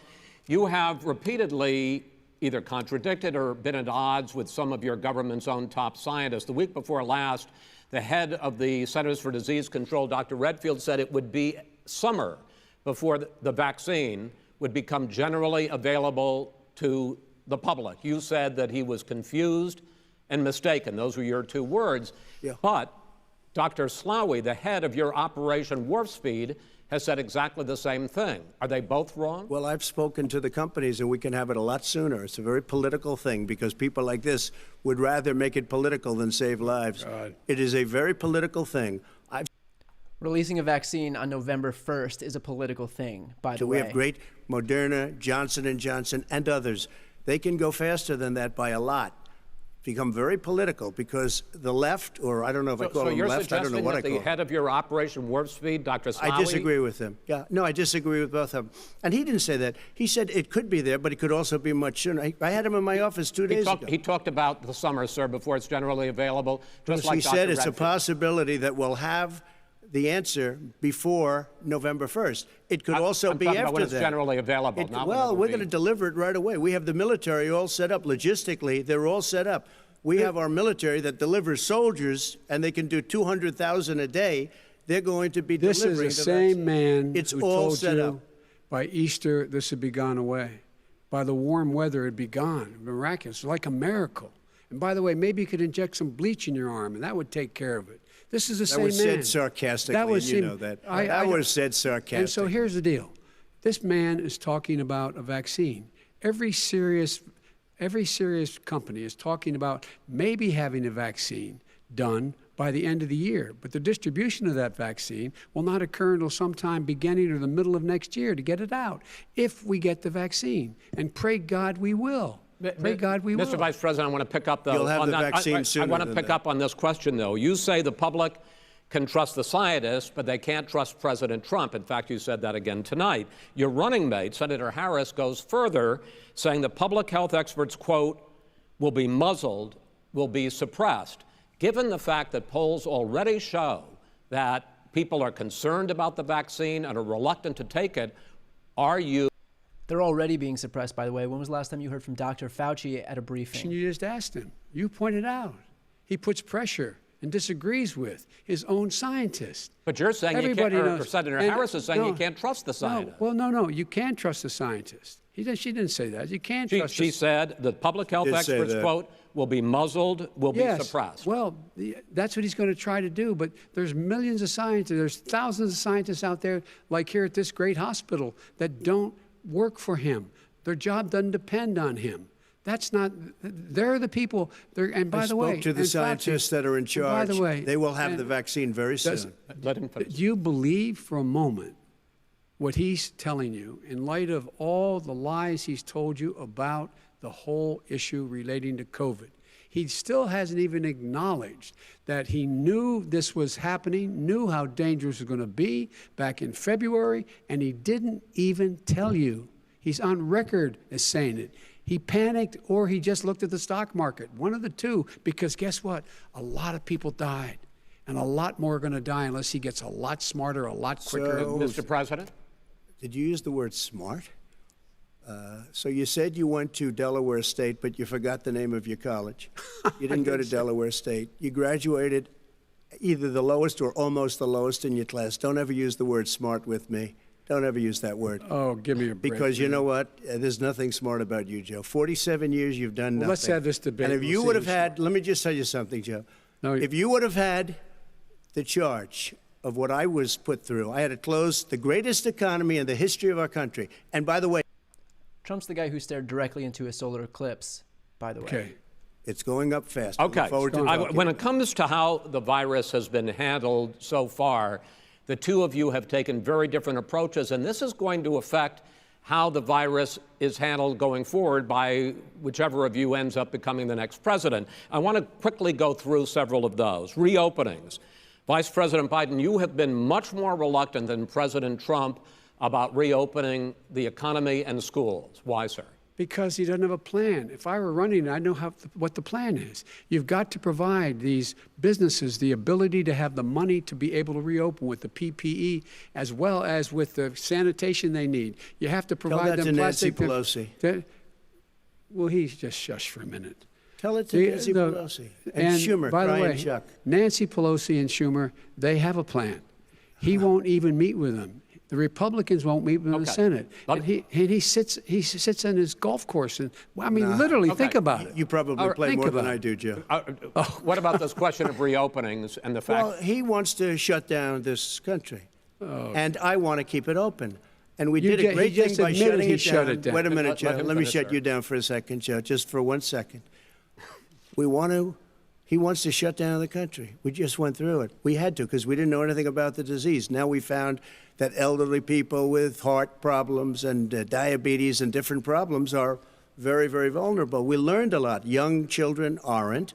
you have repeatedly either contradicted or been at odds with some of your government's own top scientists. The week before last, the head of the Centers for Disease Control, Dr. Redfield, said it would be summer before the vaccine would become generally available to the public. You said that he was confused and mistaken. Those were your two words. Yeah. But Dr. Slaoui, the head of your Operation Warp Speed, has said exactly the same thing. Are they both wrong? Well, I've spoken to the companies, and we can have it a lot sooner. It's a very political thing because people like this would rather make it political than save lives. God. It is a very political thing. Releasing a vaccine on November 1st is a political thing, by the way. We have great Moderna, Johnson & Johnson, and others. They can go faster than that by a lot. Become very political because the left, or I don't know if I call them left, I don't know what I call them. So you're suggesting that the head of your Operation Warp Speed, Dr. Slaoui? I disagree with him. Yeah, no, I disagree with both of them. And he didn't say that. He said it could be there, but it could also be much sooner. I had him in my office 2 days ago. He talked about the summer, sir, before it's generally available, just like He Dr. said it's a Redfield. possibility that we'll have the answer before November 1st. It could also be talking after about when it's that. generally available, not when it will we're be. going to deliver it right away. We have the military all set up. Logistically, they're all set up. We have our military that delivers soldiers, and they can do 200,000 a day. They're going to be delivering This is the vaccine. same man It's who all told set you up. by Easter this would be gone away. By the warm weather, it'd be gone. Miraculous, like a miracle. And by the way, maybe you could inject some bleach in your arm, and that would take care of it. This is the same man. That was said sarcastically, That was you know that. That was said sarcastically. And so here's the deal. This man is talking about a vaccine. Every serious company is talking about maybe having a vaccine done by the end of the year. But the distribution of that vaccine will not occur until sometime beginning or the middle of next year to get it out, if we get the vaccine. And pray God we will. Pray God we will. Mr. Vice President, I want to pick up You'll have on the that. vaccine sooner I want to than pick that. up on this question, though. You say the public can trust the scientists, but they can't trust President Trump. In fact, you said that again tonight. Your running mate, Senator Harris, goes further, saying the public health experts, quote, will be muzzled, will be suppressed. Given the fact that polls already show that people are concerned about the vaccine and are reluctant to take it, are you? They're already being suppressed, by the way. When was the last time you heard from Dr. Fauci at a briefing? You just asked him. You pointed out. He puts pressure and disagrees with his own scientists. But you're saying Everybody you can't, or knows. Senator Harris is saying you can't trust the scientists. No, you can trust the scientists. She didn't say that. You can't trust She said the public health Did say experts, that. quote, will be muzzled, will be suppressed. Well, that's what he's going to try to do. But there's millions of scientists, there's thousands of scientists out there, like here at this great hospital, that don't work for him. Their job doesn't depend on him. That's not, they're the people, and by the way. I spoke to the scientists that are in charge. By the way. They will have the vaccine very soon. Let him finish. Do you believe for a moment what he's telling you in light of all the lies he's told you about the whole issue relating to COVID? He still hasn't even acknowledged that he knew this was happening, knew how dangerous it was going to be back in February, and he didn't even tell you. He's on record as saying it. He panicked or he just looked at the stock market, one of the two, because guess what? A lot of people died. and a lot more are going to die unless he gets a lot smarter, a lot quicker. Mr. President? Did you use the word smart? So you said you went to Delaware State, but you forgot the name of your college. You didn't go to Delaware State. You graduated either the lowest or almost the lowest in your class. Don't ever use the word smart with me. Don't ever use that word. Oh, give me a break. Because you know what? There's nothing smart about you, Joe. 47 years you've done nothing. Let's have this debate. And if you would have had, let me just tell you something, Joe. No, if you would have had the charge of what I was put through, I had to close the greatest economy in the history of our country. And by the way, Trump's the guy who stared directly into a solar eclipse, by the way. Okay. it's going up fast. Okay. When When it comes to how the virus has been handled so far, the two of you have taken very different approaches, and this is going to affect how the virus is handled going forward by whichever of you ends up becoming the next president. I want to quickly go through several of those. Reopenings. Vice President Biden, you have been much more reluctant than President Trump about reopening the economy and schools. Why, sir? Because he doesn't have a plan. If I were running, I know what the plan is. You've got to provide these businesses the ability to have the money to be able to reopen with the PPE as well as with the sanitation they need. You have to provide that them to Nancy plastic. Pelosi. Well, he's just shush for a minute. Tell it to Nancy Pelosi. And Schumer, by the way, Chuck. Nancy Pelosi and Schumer, they have a plan. He won't even meet with them. The Republicans won't meet with the Senate. And he sits on his golf course. And I mean, literally, think about it. You probably play more than I do, Joe. What about this question of reopenings and the fact? Well, he wants to shut down this country, and I want to keep it open. And we did a great thing by shutting it down. Wait a minute, Joe. Let me shut you down for a second, Joe, just for 1 second. He wants to shut down the country. We just went through it. We had to because we didn't know anything about the disease. Now we found that elderly people with heart problems and diabetes and different problems are very, very vulnerable. We learned a lot. Young children aren't.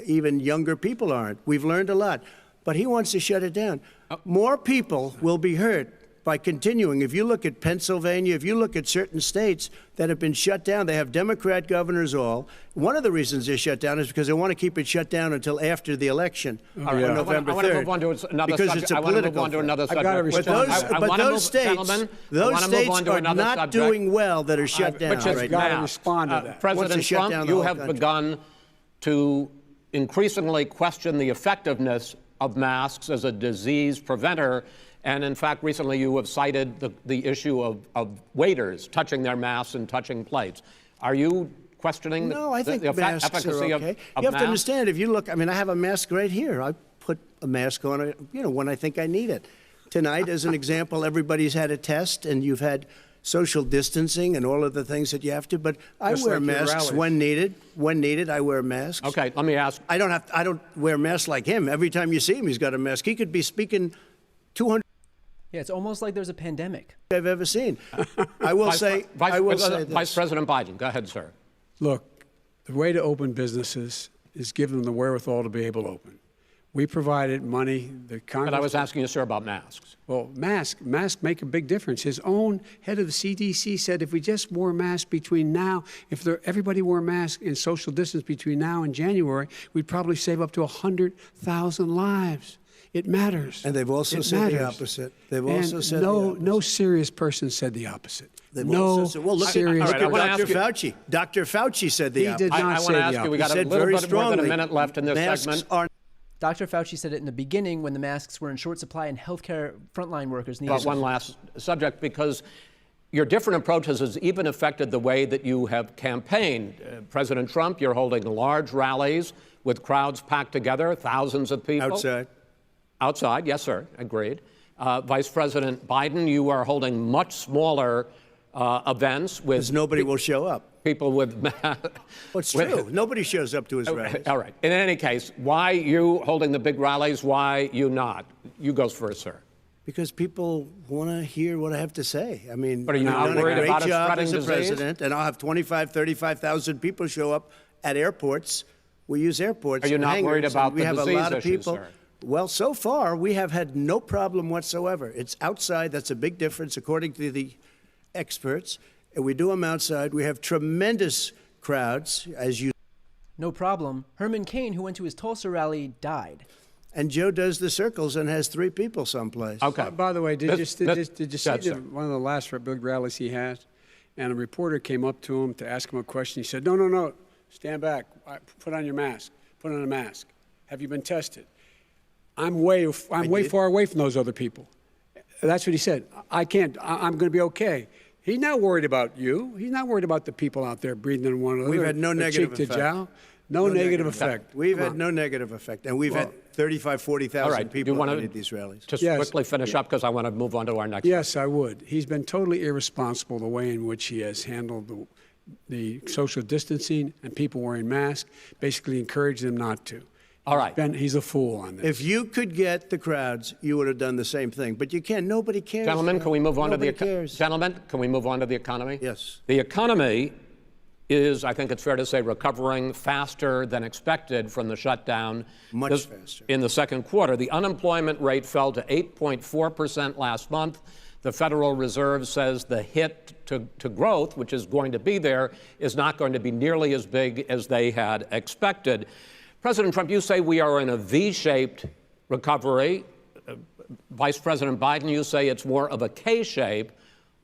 Even younger people aren't. We've learned a lot. But he wants to shut it down. More people will be hurt by continuing. If you look at Pennsylvania, if you look at certain states that have been shut down, they have Democrat governors all. One of the reasons they're shut down is because they want to keep it shut down until after the election on November 3rd. I want to move on to another because subject. it's a political I But those states are not doing well that are shut down right now. Respond to that. President Trump, you have begun to increasingly question the effectiveness of masks as a disease preventer. And in fact, recently you have cited the issue of waiters touching their masks and touching plates. Are you questioning I think the masks efficacy are of okay. masks? You have to understand, if you look, I mean, I have a mask right here. I put a mask on, when I think I need it. Tonight, as an example, everybody's had a test, and you've had social distancing and all of the things that you have to. But I wear masks when needed. When needed, I wear masks. Okay, let me ask. I don't wear masks like him. Every time you see him, he's got a mask. He could be speaking 200. Yeah, it's almost like there's a pandemic. I've ever seen. I will say this. Vice President Biden, go ahead, sir. Look, the way to open businesses is give them the wherewithal to be able to open. We provided money. The Congress. But I was asking you, sir, about masks. Well, masks make a big difference. His own head of the CDC said if we just wore masks between now, everybody wore masks and social distance between now and January, we'd probably save up to 100,000 lives. It matters. And they've also said the opposite. They've also said no serious person said the opposite. Look at Dr. Fauci. Dr. Fauci said the opposite. He did not say the opposite. I want to ask you, we got a little bit more than a minute left in this segment. Dr. Fauci said it in the beginning when the masks were in short supply and healthcare frontline workers needed. One last subject, because your different approaches has even affected the way that you have campaigned. President Trump, you're holding large rallies with crowds packed together, thousands of people. Outside, yes, sir, agreed. Vice President Biden, you are holding much smaller events with... Because nobody will show up. People with... Well, it's true. Nobody shows up to his rallies. All right. In any case, why you holding the big rallies? Why you not? You go first, sir. Because people want to hear what I have to say. I mean, but are you not worried about it spreading disease? President, and I'll have 35,000 people show up at airports. We use airports. Are you not worried about the disease issues? We have a lot of people. Sir? Well, so far, we have had no problem whatsoever. It's outside. That's a big difference, according to the experts. And we do them outside. We have tremendous crowds, as you... No problem. Herman Cain, who went to his Tulsa rally, died. and Joe does the circles and has 3 people someplace. Okay. By the way, did you see sir. one of the last big rallies he had? And a reporter came up to him to ask him a question. He said, no, stand back. Put on your mask. Put on a mask. Have you been tested? I'm way far away from those other people. That's what he said. I can't. I'm going to be okay. He's not worried about you. He's not worried about the people out there breathing in one another. We've had no negative cheek effect. to jowl. No negative effect. We've had no negative effect, and we've had 35, 40,000 people at these rallies. Just quickly finish up because I want to move on to our next. Yes, I would. He's been totally irresponsible the way in which he has handled the social distancing and people wearing masks, basically encouraged them not to. All right. He's a fool on this. If you could get the crowds, you would have done the same thing. But you can't. Nobody cares. Gentlemen, can we move on to the economy? Yes. The economy is, I think it's fair to say, recovering faster than expected from the shutdown. Much faster. In the second quarter, the unemployment rate fell to 8.4% last month. The Federal Reserve says the hit to growth, which is going to be there, is not going to be nearly as big as they had expected. President Trump, you say we are in a V-shaped recovery. Vice President Biden, you say it's more of a K-shape.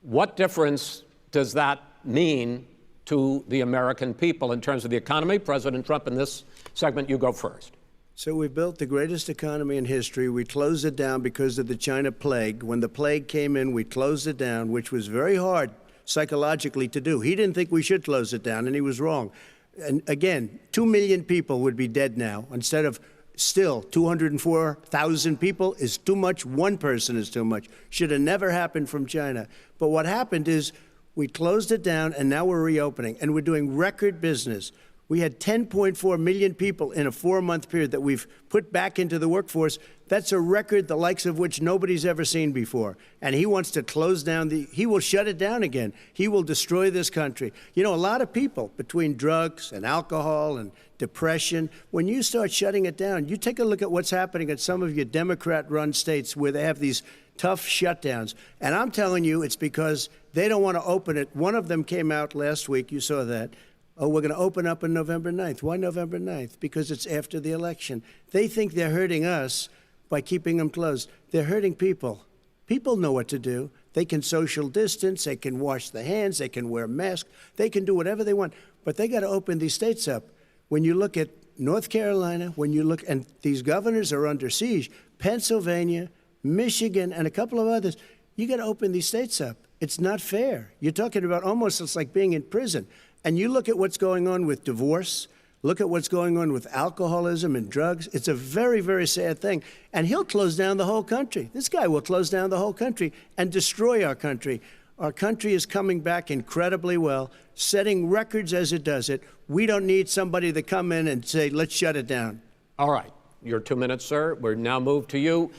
What difference does that mean to the American people in terms of the economy? President Trump, in this segment, you go first. So we built the greatest economy in history. We closed it down because of the China plague. When the plague came in, we closed it down, which was very hard psychologically to do. He didn't think we should close it down, and he was wrong. And again, 2 million people would be dead now instead of still 204,000 people is too much. One person is too much. Should have never happened from China. But what happened is we closed it down, and now we're reopening, and we're doing record business. We had 10.4 million people in a 4-month period that we've put back into the workforce. That's a record the likes of which nobody's ever seen before. And he wants to close down he will shut it down again. He will destroy this country. You know, a lot of people, between drugs and alcohol and depression, when you start shutting it down, you take a look at what's happening in some of your Democrat-run states where they have these tough shutdowns. And I'm telling you, it's because they don't want to open it. One of them came out last week. You saw that. Oh, we're going to open up on November 9th. Why November 9th? Because it's after the election. They think they're hurting us by keeping them closed. They're hurting people. People know what to do. They can social distance. They can wash their hands. They can wear masks. They can do whatever they want. But they got to open these states up. When you look at North Carolina, and these governors are under siege, Pennsylvania, Michigan, and a couple of others, you got to open these states up. It's not fair. You're talking about almost, it's like being in prison. And you look at what's going on with divorce, look at what's going on with alcoholism and drugs. It's a very, very sad thing. And he'll close down the whole country. This guy will close down the whole country and destroy our country. Our country is coming back incredibly well, setting records as it does it. We don't need somebody to come in and say, let's shut it down. All right. Your 2 minutes, sir. We're now moved to you.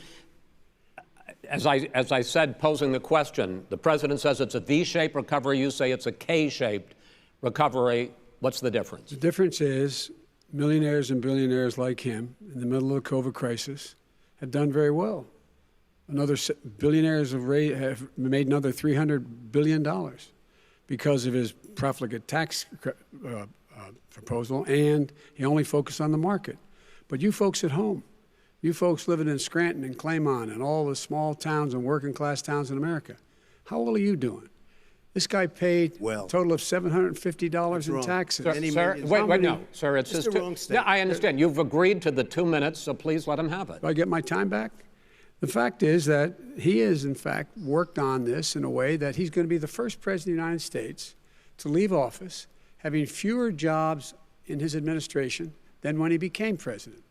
As I said, posing the question, the president says it's a V-shaped recovery. You say it's a K-shaped recovery. What's the difference? The difference is millionaires and billionaires like him in the middle of the COVID crisis have done very well. Billionaires have made another $300 billion because of his profligate tax proposal, and he only focused on the market. But you folks at home, you folks living in Scranton and Claymont and all the small towns and working class towns in America, how well are you doing? This guy paid a total of $750 in taxes. Sir, wait, no. Sir, it's just the wrong statement. Yeah, I understand. You've agreed to the 2 minutes, so please let him have it. Do I get my time back? The fact is that he has, in fact, worked on this in a way that he's going to be the first president of the United States to leave office having fewer jobs in his administration than when he became president.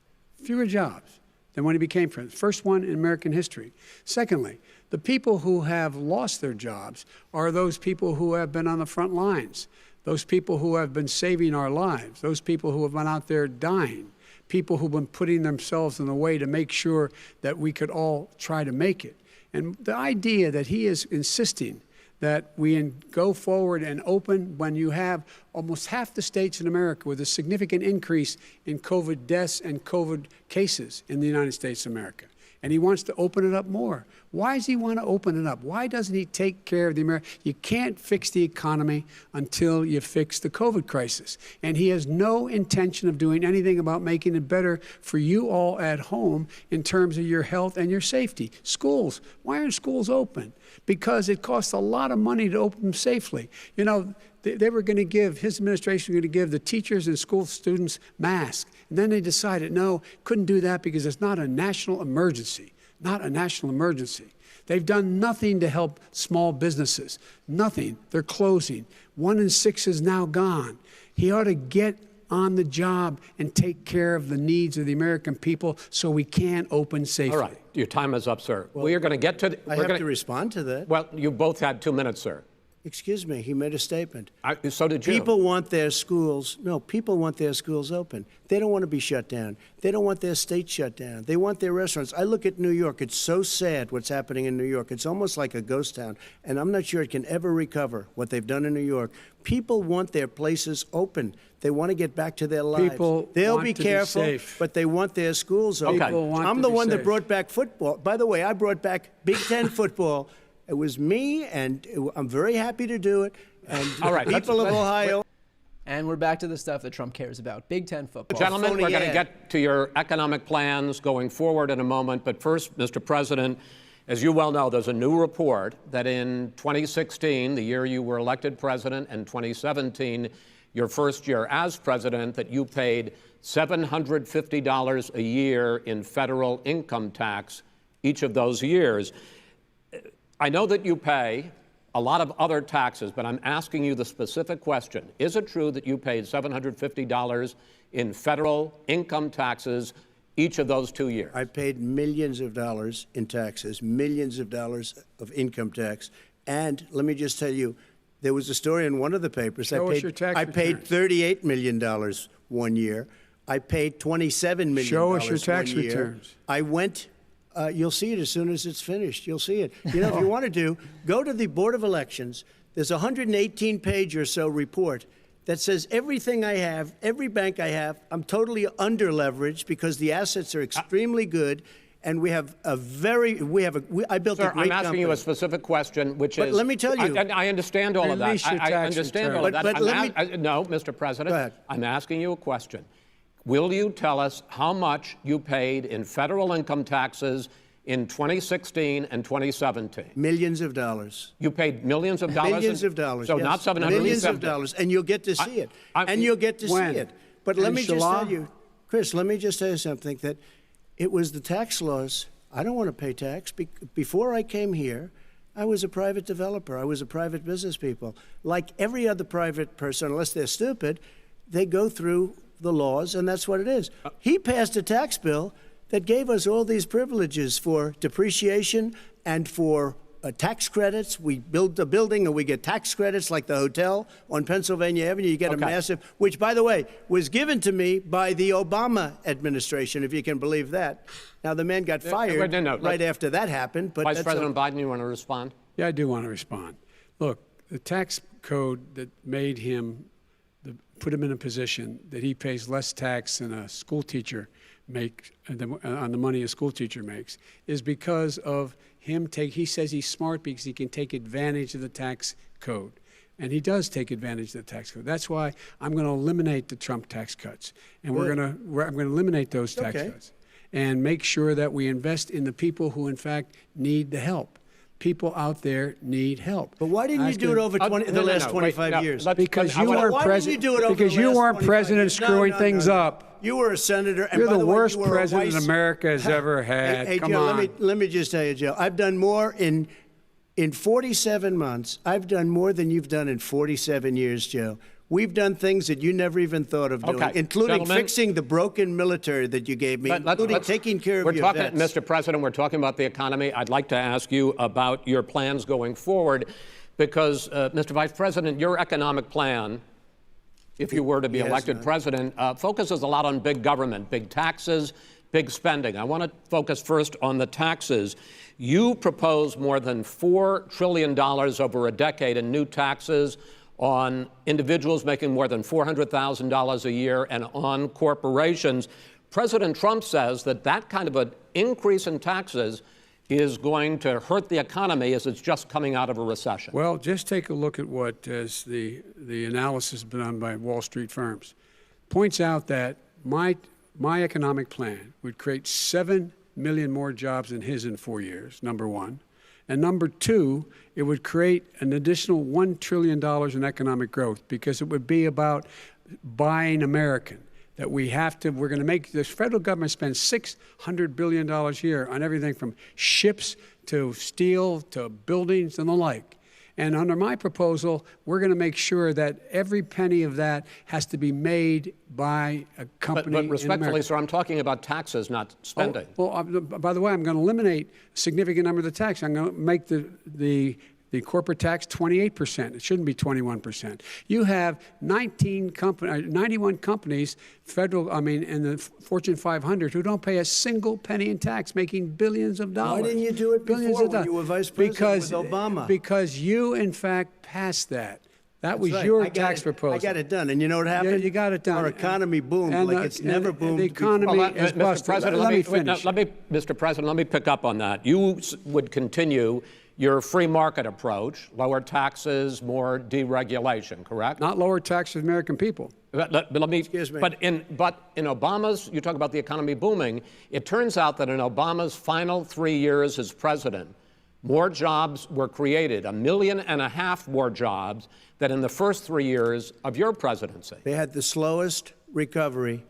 Fewer jobs than when he became president. First one in American history. Secondly, the people who have lost their jobs are those people who have been on the front lines, those people who have been saving our lives, those people who have been out there dying, people who've been putting themselves in the way to make sure that we could all try to make it. And the idea that he is insisting that we go forward and open when you have almost half the states in America with a significant increase in COVID deaths and COVID cases in the United States of America. and he wants to open it up more. Why does he want to open it up? Why doesn't he take care of the American? You can't fix the economy until you fix the COVID crisis. And he has no intention of doing anything about making it better for you all at home in terms of your health and your safety. Schools, why aren't schools open? Because it costs a lot of money to open them safely. You know, they were going to give, his administration was going to give the teachers and school students masks. And then they decided, no, couldn't do that because it's not a national emergency. Not a national emergency. They've done nothing to help small businesses. Nothing. They're closing. 1 in 6 is now gone. He ought to get on the job and take care of the needs of the American people so we can open safely. All right. Your time is up, sir. Well, we are going to get to... I have to respond to that. Well, you both had 2 minutes, sir. Excuse me, he made a statement. So did you. People want their schools, people want their schools open. They don't want to be shut down. They don't want their state shut down. They want their restaurants. I look at New York. It's so sad what's happening in New York. It's almost like a ghost town, and I'm not sure it can ever recover what they've done in New York. People want their places open. They want to get back to their lives. They'll be careful, but they want their schools open. Okay. I'm the one that brought back football. By the way, I brought back Big Ten football. It was me, and I'm very happy to do it. And all right, people of Ohio. And we're back to the stuff that Trump cares about, Big Ten football. Gentlemen, we're going to get to your economic plans going forward in a moment. But first, Mr. President, as you well know, there's a new report that in 2016, the year you were elected president, and 2017, your first year as president, that you paid $750 a year in federal income tax each of those years. I know that you pay a lot of other taxes, but I'm asking you the specific question. Is it true that you paid $750 in federal income taxes each of those 2 years? I paid millions of dollars in taxes, millions of dollars of income tax. And let me just tell you, there was a story in one of the papers. I paid $38 million 1 year. I paid $27 million. Show us your tax returns. I went... you'll see it as soon as it's finished. You'll see it. You know, if you want to go to the Board of Elections. There's a 118-page or so report that says everything I have, every bank I have, I'm totally under-leveraged because the assets are extremely good, and we have a very, I built a great company. I'm asking you a specific question, which is... let me tell you... I understand all of that. I understand all of that. No, Mr. President. Go ahead. I'm asking you a question. Will you tell us how much you paid in federal income taxes in 2016 and 2017? Millions of dollars. You paid millions of dollars? Millions of dollars, So yes. not 750? Millions of dollars, and you'll get to see it. And you'll get to see it. But let me just tell you, Chris, let me just tell you something, that it was the tax laws. I don't want to pay tax. Before I came here, I was a private developer. I was a private business people. Like every other private person, unless they're stupid, they go through the laws, and that's what it is. He passed a tax bill that gave us all these privileges for depreciation and for tax credits. We build a building and we get tax credits, like the hotel on Pennsylvania Avenue. You get a massive, which, by the way, was given to me by the Obama administration, if you can believe that. Now, the man got fired right after that happened. But Vice President Biden, you want to respond? Yeah, I do want to respond. Look, the tax code that made him put him in a position that he pays less tax than a school teacher makes on the money a school teacher makes is because of him he says he's smart because he can take advantage of the tax code. And he does take advantage of the tax code. That's why I'm going to eliminate the Trump tax cuts. And I'm going to eliminate those tax cuts and make sure that we invest in the people who, in fact, need the help. People out there need help. But why didn't you do it over the last 25 years? Because you weren't president. Because you weren't president screwing things up. You were a senator. And You're by the way, worst president America has ever had. Hey, Come Joe, on. let me just tell you, Joe. I've done more in 47 months. I've done more than you've done in 47 years, Joe. We've done things that you never even thought of doing, including fixing the broken military that you gave me, including taking care of your vets. Mr. President, we're talking about the economy. I'd like to ask you about your plans going forward because, Mr. Vice President, your economic plan, if you were to be elected president, focuses a lot on big government, big taxes, big spending. I want to focus first on the taxes. You propose more than $4 trillion over a decade in new taxes on individuals making more than $400,000 a year and on corporations. President Trump says that that kind of an increase in taxes is going to hurt the economy as it's just coming out of a recession. Well, just take a look at what is the analysis done by Wall Street firms. Points out that my economic plan would create 7 million more jobs than his in 4 years, number one. And number two, it would create an additional $1 trillion in economic growth because it would be about buying American. That we're going to make this federal government spend $600 billion a year on everything from ships to steel to buildings and the like. And under my proposal, we're going to make sure that every penny of that has to be made by a company But in respectfully, America. sir, I'm talking about taxes, not spending. By the way, I'm going to eliminate a significant number of the tax. I'm going to make the corporate tax 28%. It shouldn't be 21%. You have 91 companies, in the Fortune 500 who don't pay a single penny in tax, making billions of dollars. Why didn't you do it before when you were vice president with Obama? Because you, in fact, passed that. That was right. your tax proposal. I got it done. And you know what happened? Yeah, you got it done. Our economy boomed like it's never boomed The economy is Mr. busted. President, Let me finish. Mr. President, let me pick up on that. You would continue your free market approach, lower taxes, more deregulation, correct? Not lower taxes for the American people. But let me. Excuse me. But in Obama's, you talk about the economy booming. It turns out that in Obama's final 3 years as president, more jobs were created, 1.5 million more jobs than in the first 3 years of your presidency. They had the slowest recovery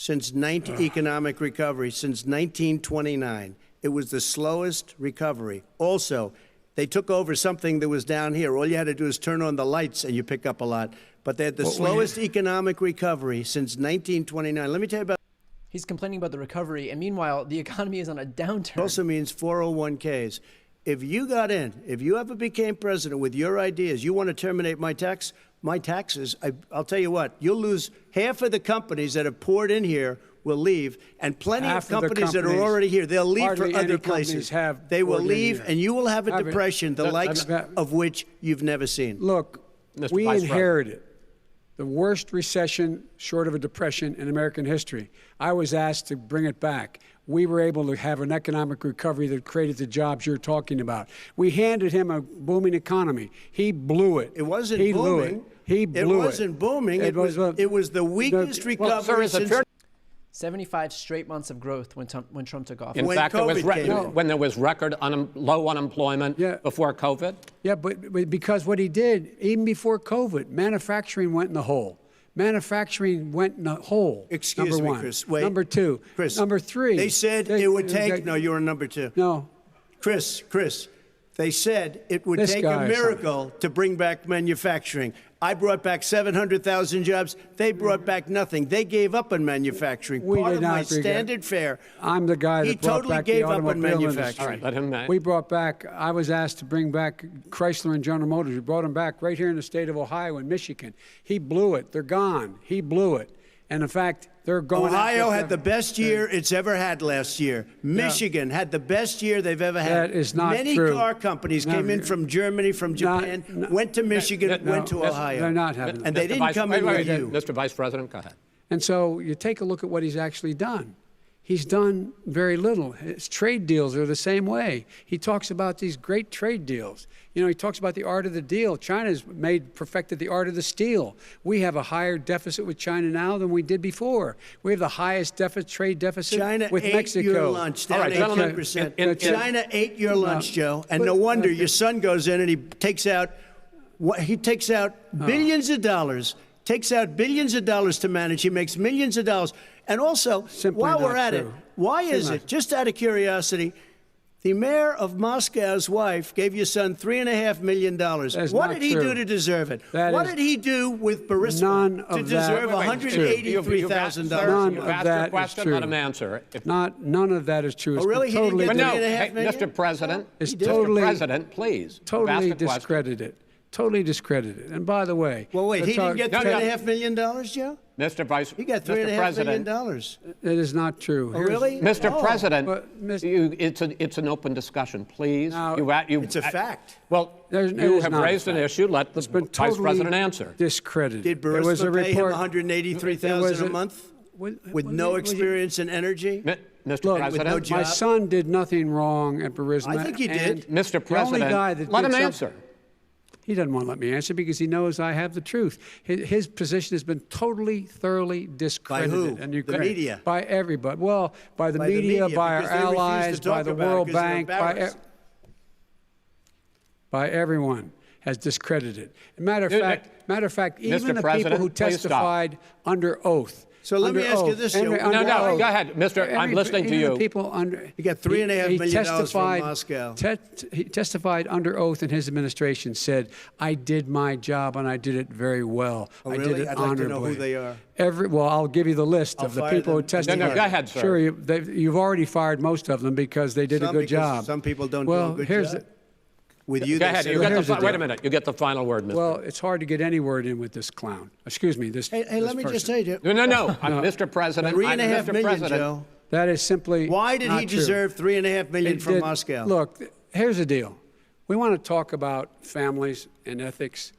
economic recovery since 1929. It was the slowest recovery. Also, they took over something that was down here. All you had to do is turn on the lights and you pick up a lot. But they had the slowest economic recovery since 1929. Let me tell you about. He's complaining about the recovery, and meanwhile, the economy is on a downturn. It also means 401ks. If you ever became president with your ideas, you want to terminate my taxes, I'll tell you what, you'll lose half of the companies that have poured in here will leave, and plenty of companies that are already here, they'll leave for other places. They will leave, and you will have a depression, the likes of which you've never seen. Look, Mr. we Vice inherited the worst recession short of a depression in American history. I was asked to bring it back. We were able to have an economic recovery that created the jobs you're talking about. We handed him a booming economy. He blew it. It wasn't booming. Blew it. He blew it. It wasn't booming. It was the weakest recovery since. 75 straight months of growth when Trump took office. In fact, when there was record low unemployment before COVID? Yeah, but because what he did, even before COVID, manufacturing went in the hole. Manufacturing went in the hole. Excuse number me, one. Chris. Wait. Number two. Chris. Number three. They said it would take. No, you're on number two. No. Chris. They said it would take a miracle to bring back manufacturing. I brought back 700,000 jobs. They brought back nothing. They gave up on manufacturing. Part of my standard fare. I'm the guy that brought back the automobile industry. All right, let him. We brought back. I was asked to bring back Chrysler and General Motors. We brought them back right here in the state of Ohio and Michigan. He blew it. They're gone. He blew it. And in fact, they're going. Ohio had the best year it's ever had last year. Michigan had the best year they've ever had. That is not Many true. car companies came in from Germany, from Japan, went to Michigan, went to Ohio. They're not having. And they didn't come in with you. Mr. Vice President, go ahead. And so you take a look at what he's actually done. He's done very little. His trade deals are the same way. He talks about these great trade deals. You know, he talks about the art of the deal. China's perfected the art of the steal. We have a higher deficit with China now than we did before. We have the highest trade deficit with Mexico. China ate your lunch, down 18%. China ate your lunch, Joe, and no wonder your son goes in and he takes out billions of dollars. Takes out billions of dollars to manage. He makes millions of dollars. And also, while we're at it, why is it, just out of curiosity, the mayor of Moscow's wife gave your son $3.5 million. What did he do to deserve it? What did he do with Burisma to deserve $183,000? None of that is true. Let him answer. None of that is true. Oh, really? He didn't get $3.5 million? Mr. President, Mr. President, please. Totally discredited. Totally discredited. And by the way, well, wait, he didn't get $3.5 million, Joe? Mr. Vice, he got $3.5 million. It is not true. Oh, really? Mr. President, it's an open discussion, please. It's a fact. Well, you have raised an issue. Let the Vice President answer. Discredited. Did Burisma pay him $183,000 a month? with no experience and energy? Mr. Look, President, no my job? son did nothing wrong at Burisma. I think he did. Mr. The only guy President, that let did him answer. He doesn't want to let me answer because he knows I have the truth. His position has been totally, thoroughly discredited. By who? And The media? By everybody. Well, by the media, by our because they refuse to allies, talk by the about it World because they're Bank, embarrassed. by everyone has discredited. Matter of fact, even Mr. the President, people who please stop. testified under oath. So let me under ask you oath, this, under- Joe. under No, oath. go ahead, Mr. I'm listening to Even you. the people under, He got $3.5 million from testified- Moscow. He testified under oath, and his administration said, "I did my job and I did it very well. Oh, I really? did it I'd like to honorably." know who they are. Well, I'll give you the list I'll of the fire people who them. testified. No, go ahead, sir. Sure, you've already fired most of them because they did a Some good because job. some people don't well, do a good here's job. With you, Go they ahead. said- You get here's the wait a deal. minute. You get the final word, Mr. Well, it's hard to get any word in with this clown. Excuse me, this. Hey, this let me just person. say, Joe. No. Mr. President. $3.5 Mr. million, President, Joe. That is simply Why did not he true. deserve $3.5 million It from did- Moscow? Look, here's the deal. We want to talk about families and ethics.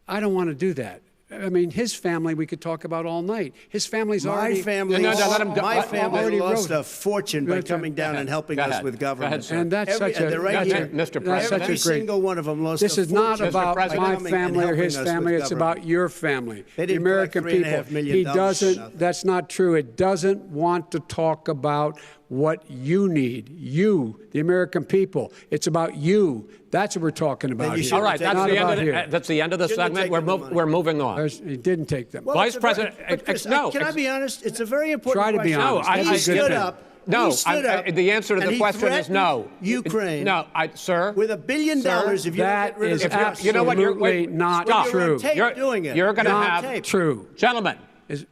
I don't want to do that. I mean, his family we could talk about all night. His family's My already... family, No, let him go. my family already lost wrote. a fortune by coming down and helping Go us ahead. with Go ahead, government. sir. And that's such a... they're right Mr. here. Mr. That's President. such Every a great... single one of them lost This a is not fortune about by President. my coming and family or helping his us with family. It's government. about your family, They the didn't American collect people. $3.5 million He for doesn't... nothing. That's not true. It doesn't want to talk about what you need. You, the American people. It's about you. That's what we're talking about you here. should All right, Take that's Not the, end about of the, here. that's the end of the Shouldn't have segment. taken the money. We're moving on. He didn't take them. Well, Vice it's a very- President, but Chris, no, can I be honest? It's a very important Try to be question. honest. No, I- He I- stood good up. No, he stood up, the answer to and the he question is threatened no. Ukraine. No, sir. With $1 billion, if you don't That get rid of is the press. absolutely You know what, you're- not stop. You're true. on tape doing it. You're going to You're on have tape. True. Gentlemen. Is-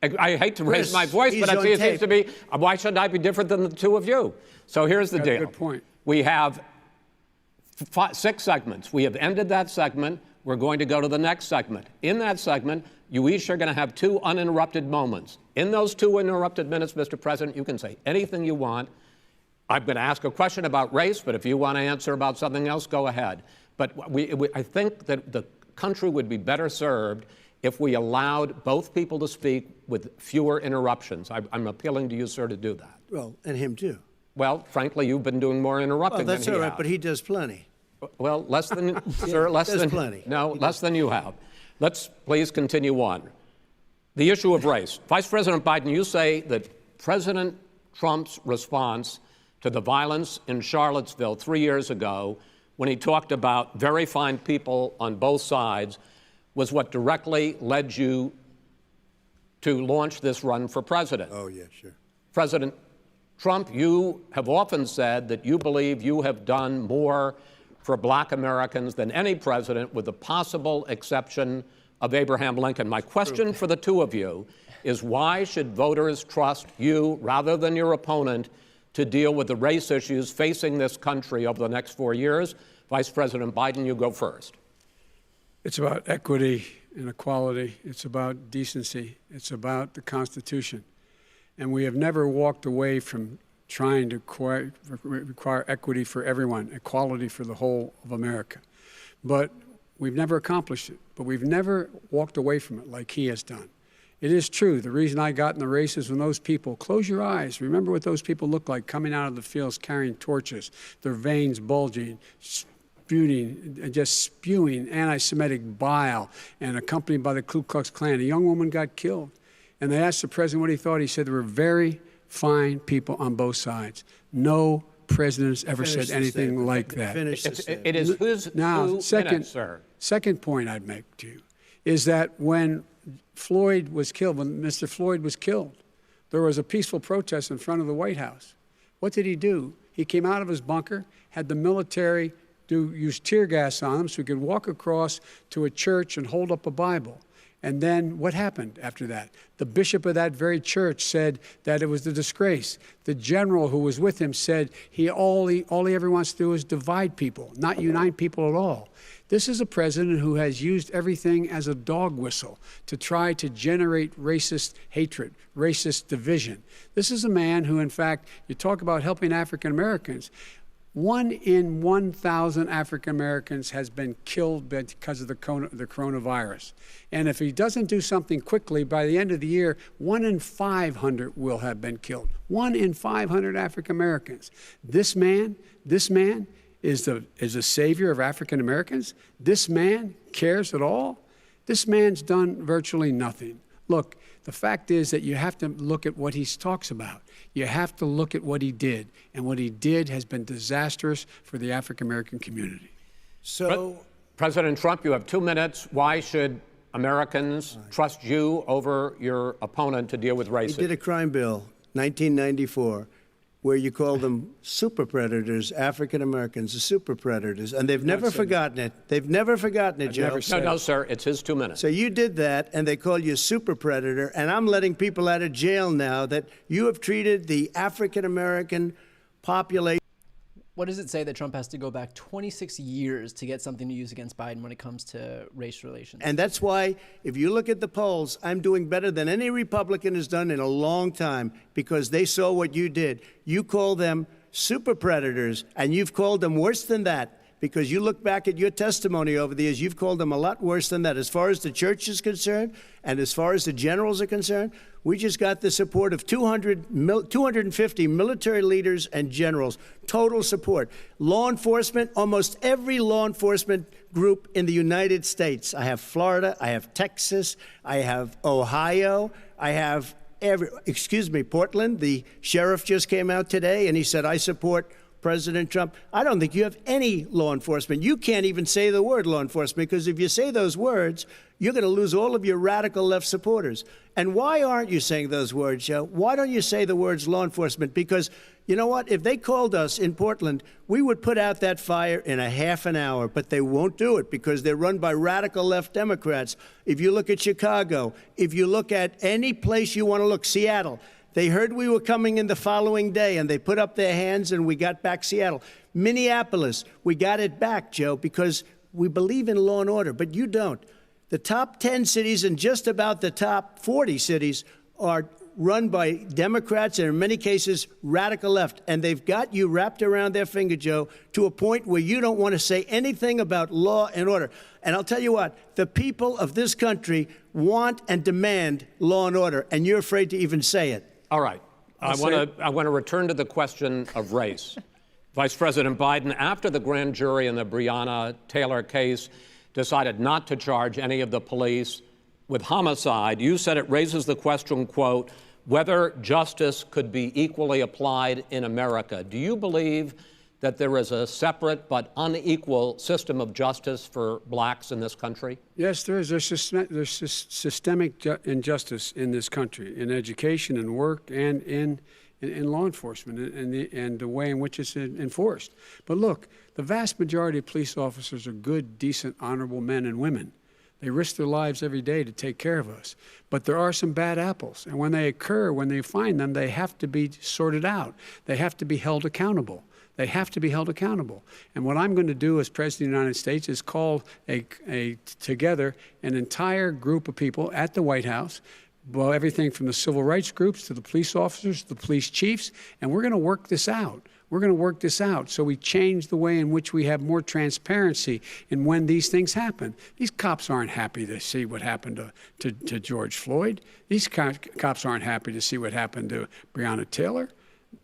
I hate to raise Chris, my voice, he's but on it seems tape. to be, why should I be different than the two of you? So here's the Got a deal. good point. We have 6 segments. We have ended that segment. We're going to go to the next segment. In that segment, you each are going to have 2 uninterrupted moments. In those 2 uninterrupted minutes, Mr. President, you can say anything you want. I'm going to ask a question about race, but if you want to answer about something else, go ahead. But I think that the country would be better served if we allowed both people to speak with fewer interruptions. I'm appealing to you, sir, to do that. Well, and him too. Well, frankly, you've been doing more interrupting Well, that's than all he right, has. but he does plenty. Well, less than, sir, less there's than. plenty. No, less than you have. Let's please continue on. The issue of race. Vice President Biden, you say that President Trump's response to the violence in Charlottesville 3 years ago, when he talked about very fine people on both sides, was what directly led you to launch this run for president. Oh, yeah, sure. President Trump, you have often said that you believe you have done more for black Americans than any president, with the possible exception of Abraham Lincoln. My question for the two of you is, why should voters trust you rather than your opponent to deal with the race issues facing this country over the next 4 years? Vice President Biden, you go first. It's about equity and equality. It's about decency. It's about the Constitution. And we have never walked away from trying to require equity for everyone, equality for the whole of America. But we've never accomplished it. But we've never walked away from it like he has done. It is true. The reason I got in the race is when those people, close your eyes, remember what those people look like coming out of the fields carrying torches, their veins bulging, just spewing anti-Semitic bile, and accompanied by the Ku Klux Klan. A young woman got killed. And they asked the president what he thought. He said there were very fine people on both sides. No president has ever said anything like that. It is whose Now, 2 minutes, sir. second point I'd make to you is that when Floyd was killed, when Mr. Floyd was killed, there was a peaceful protest in front of the White House. What did he do? He came out of his bunker, had the military use tear gas on him so he could walk across to a church and hold up a Bible. And then what happened after that? The bishop of that very church said that it was a disgrace. The general who was with him said all he ever wants to do is divide people, not unite people at all. This is a president who has used everything as a dog whistle to try to generate racist hatred, racist division. This is a man who, in fact, you talk about helping African Americans. 1 in 1,000 African Americans has been killed because of the coronavirus. And if he doesn't do something quickly, by the end of the year, 1 in 500 will have been killed. 1 in 500 African Americans. This man is a savior of African Americans. This man cares at all. This man's done virtually nothing. Look, the fact is that you have to look at what he talks about. You have to look at what he did. And what he did has been disastrous for the African American community. So, President Trump, you have 2 minutes. Why should Americans trust you over your opponent to deal with racism? he did a crime bill, 1994, where you call them super predators, African Americans, the super predators, and they've never forgotten it. They've never forgotten it, Joe. No, sir, it's his 2 minutes. So you did that, and they call you a super predator, and I'm letting people out of jail now that you have treated the African American population. What does it say that Trump has to go back 26 years to get something to use against Biden when it comes to race relations? And that's why, if you look at the polls, I'm doing better than any Republican has done in a long time, because they saw what you did. You call them super predators, and you've called them worse than that, because you look back at your testimony over the years, you've called them a lot worse than that. As far as the church is concerned, and as far as the generals are concerned, we just got the support of 250 military leaders and generals, total support. Law enforcement, almost every law enforcement group in the United States. I have Florida, I have Texas, I have Ohio, I have Portland. The sheriff just came out today and he said, I support President Trump. I don't think you have any law enforcement. You can't even say the word law enforcement, because if you say those words, you're going to lose all of your radical left supporters. And why aren't you saying those words, Joe? Why don't you say the words law enforcement? Because you know what? If they called us in Portland, we would put out that fire in a half an hour, but they won't do it because they're run by radical left Democrats. If you look at Chicago, if you look at any place you want to look, Seattle, they heard we were coming in the following day, and they put up their hands, and we got back Seattle. Minneapolis, we got it back, Joe, because we believe in law and order, but you don't. The top 10 cities and just about the top 40 cities are run by Democrats and, in many cases, radical left. And they've got you wrapped around their finger, Joe, to a point where you don't want to say anything about law and order. And I'll tell you what, the people of this country want and demand law and order, and you're afraid to even say it. All right. I want to return to the question of race. Vice President Biden, after the grand jury in the Breonna Taylor case decided not to charge any of the police with homicide, you said it raises the question, quote, whether justice could be equally applied in America. Do you believe that there is a separate but unequal system of justice for blacks in this country? Yes, there is. There's systemic injustice in this country, in education and work and in law enforcement and the way in which it's enforced. But look, the vast majority of police officers are good, decent, honorable men and women. They risk their lives every day to take care of us. But there are some bad apples. And when they occur, when they find them, they have to be sorted out. They have to be held accountable. They have to be held accountable. And what I'm going to do as President of the United States is call together an entire group of people at the White House, well, everything from the civil rights groups to the police officers, to the police chiefs, and we're going to work this out. We're going to work this out so we change the way in which we have more transparency in when these things happen. These cops aren't happy to see what happened to George Floyd. These cops aren't happy to see what happened to Breonna Taylor.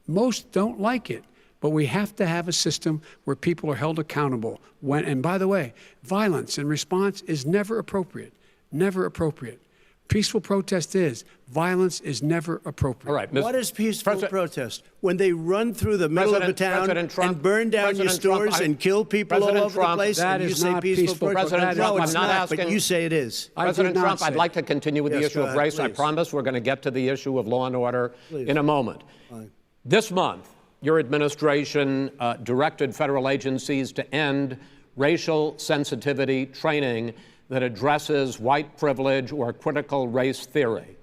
Most don't like it. But we have to have a system where people are held accountable. And by the way, violence in response is never appropriate. Never appropriate. Peaceful protest is. Violence is never appropriate. All right. What is peaceful protest? When they run through the middle of a town and burn down your stores and kill people all over the place, and you say peaceful protest? President Trump, No, it's I'm not not, asking. but you say it is. President Trump, I'd like to continue with the Yes, issue go of ahead, race. I please. promise we're going to get to the issue of law and order in a moment. Fine. This month, your administration directed federal agencies to end racial sensitivity training that addresses white privilege or critical race theory.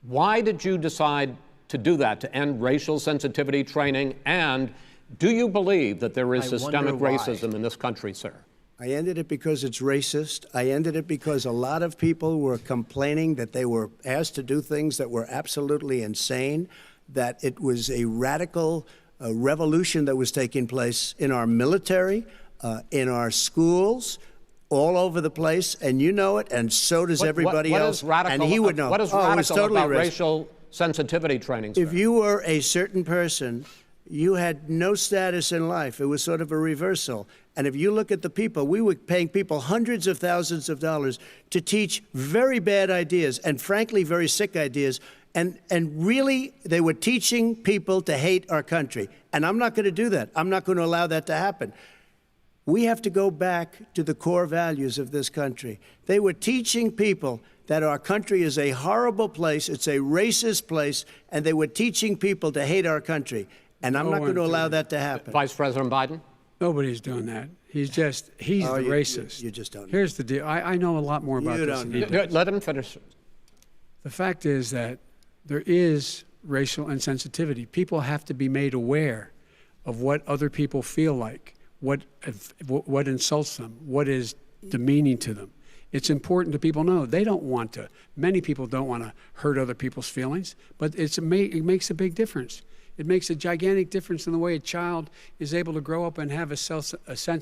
Why did you decide to do that, to end racial sensitivity training? And do you believe that there is systemic racism in this country, sir? I ended it because it's racist. I ended it because a lot of people were complaining that they were asked to do things that were absolutely insane, that it was a radical revolution that was taking place in our military, in our schools, all over the place, and you know it, and so does everybody else. And he would know. What is radical about racial sensitivity training? If you were a certain person, you had no status in life. It was sort of a reversal. And if you look at the people, we were paying people hundreds of thousands of dollars to teach very bad ideas and, frankly, very sick ideas. And really, they were teaching people to hate our country. And I'm not going to do that. I'm not going to allow that to happen. We have to go back to the core values of this country. They were teaching people that our country is a horrible place, it's a racist place, and they were teaching people to hate our country. And I'm not going to allow that to happen. Vice President Biden? Nobody's doing that. He's the racist. You just don't know. Here's the deal. I know a lot more about this than he does. Let him finish. The fact is that there is racial insensitivity. People have to be made aware of what other people feel like, what insults them, what is demeaning to them. It's important to people know. They don't want to. Many people don't want to hurt other people's feelings, but it makes a big difference. It makes a gigantic difference in the way a child is able to grow up and have a sense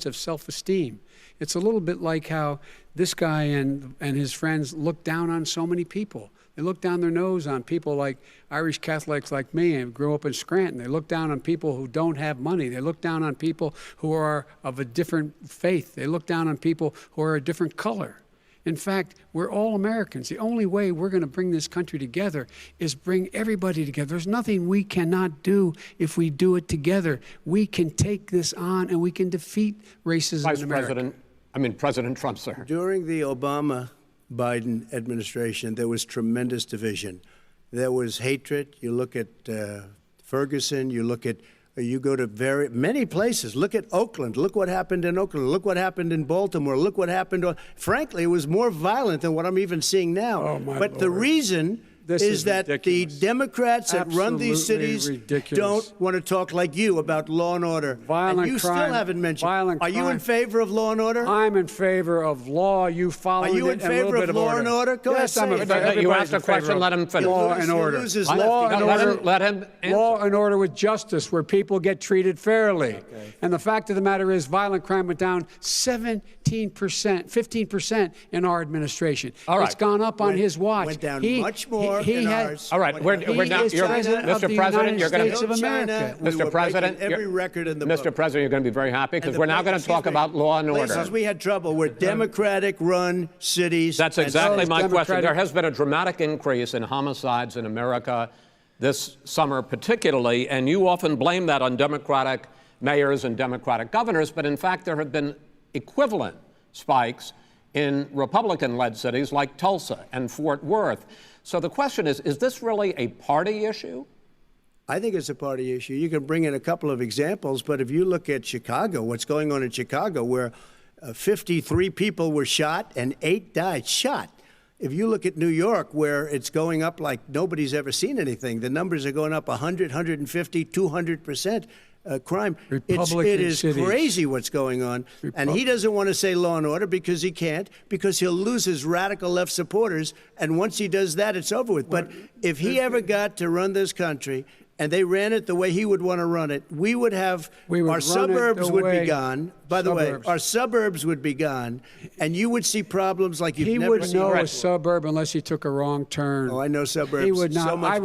of self-esteem. It's a little bit like how this guy and his friends look down on so many people. They look down their nose on people like Irish Catholics like me and grew up in Scranton. They look down on people who don't have money. They look down on people who are of a different faith. They look down on people who are a different color. In fact, we're all Americans. The only way we're going to bring this country together is bring everybody together. There's nothing we cannot do if we do it together. We can take this on and we can defeat racism in America. President Trump, sir. During the Obama-Biden administration, there was tremendous division. There was hatred. You look at Ferguson, you go to many places. Look at Oakland. Look what happened in Oakland. Look what happened in Baltimore. Look what happened. Frankly, it was more violent than what I'm even seeing now. Oh, my but Lord. The reason is that ridiculous. the Democrats that run these cities ridiculous. don't want to talk like you about law and order. Violent and you crime, still haven't mentioned. violent Are you crime. in favor of law and order? I'm in favor of law. You follow it. Are you in favor of law and order? Go yes, ahead, I'm say in it. favor. You Everybody's asked a in favor question, of let him finish. Law and order. Law and order. Let him answer. Law and order with justice, where people get treated fairly. Okay. And the fact of the matter is, violent crime went down 15% in our administration. All right. It's gone up on his watch. Went down much more in ours. All right, we're now. Mr. President, you're going to. Mr. President, every record in the Mr. book. President, you're going to be very happy because we're now going to talk about law and order. Places we had trouble were Democratic-run cities. That's exactly my question. There has been a dramatic increase in homicides in America this summer, particularly, and you often blame that on Democratic mayors and Democratic governors, but in fact, there have been equivalent spikes in Republican-led cities like Tulsa and Fort Worth. So the question is this really a party issue? I think it's a party issue. You can bring in a couple of examples, but if you look at Chicago, what's going on in Chicago, where 53 people were shot and 8 died shot. If you look at New York, where it's going up like nobody's ever seen anything, the numbers are going up 100, 150, 200%. Crime. It is crazy what's going on. And he doesn't want to say law and order because he can't, because he'll lose his radical left supporters. And once he does that, it's over with. But if he ever got to run this country and they ran it the way he would want to run it, our suburbs would be gone. By the way, our suburbs would be gone, and you would see problems like you've never seen. He would know a suburb unless he took a wrong turn. Oh, I know suburbs. He would not. So much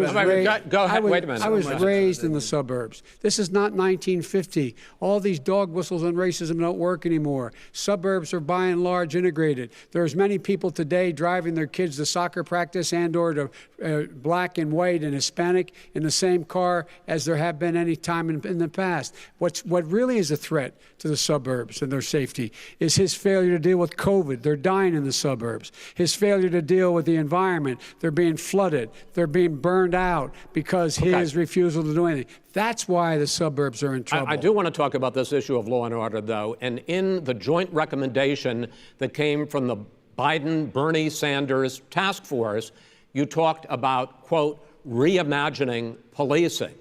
Go ahead. Wait a minute. I was raised in the suburbs. This is not 1950. All these dog whistles on racism don't work anymore. Suburbs are by and large integrated. There's many people today driving their kids to soccer practice and/or to black and white and Hispanic in the same car as there have been any time in the past. What really is a threat to the suburbs and their safety is his failure to deal with COVID. They're dying in the suburbs. His failure to deal with the environment. They're being flooded. They're being burned out because his refusal to do anything. That's why the suburbs are in trouble. I do want to talk about this issue of law and order, though. And in the joint recommendation that came from the Biden-Bernie Sanders task force, you talked about, quote, reimagining policing.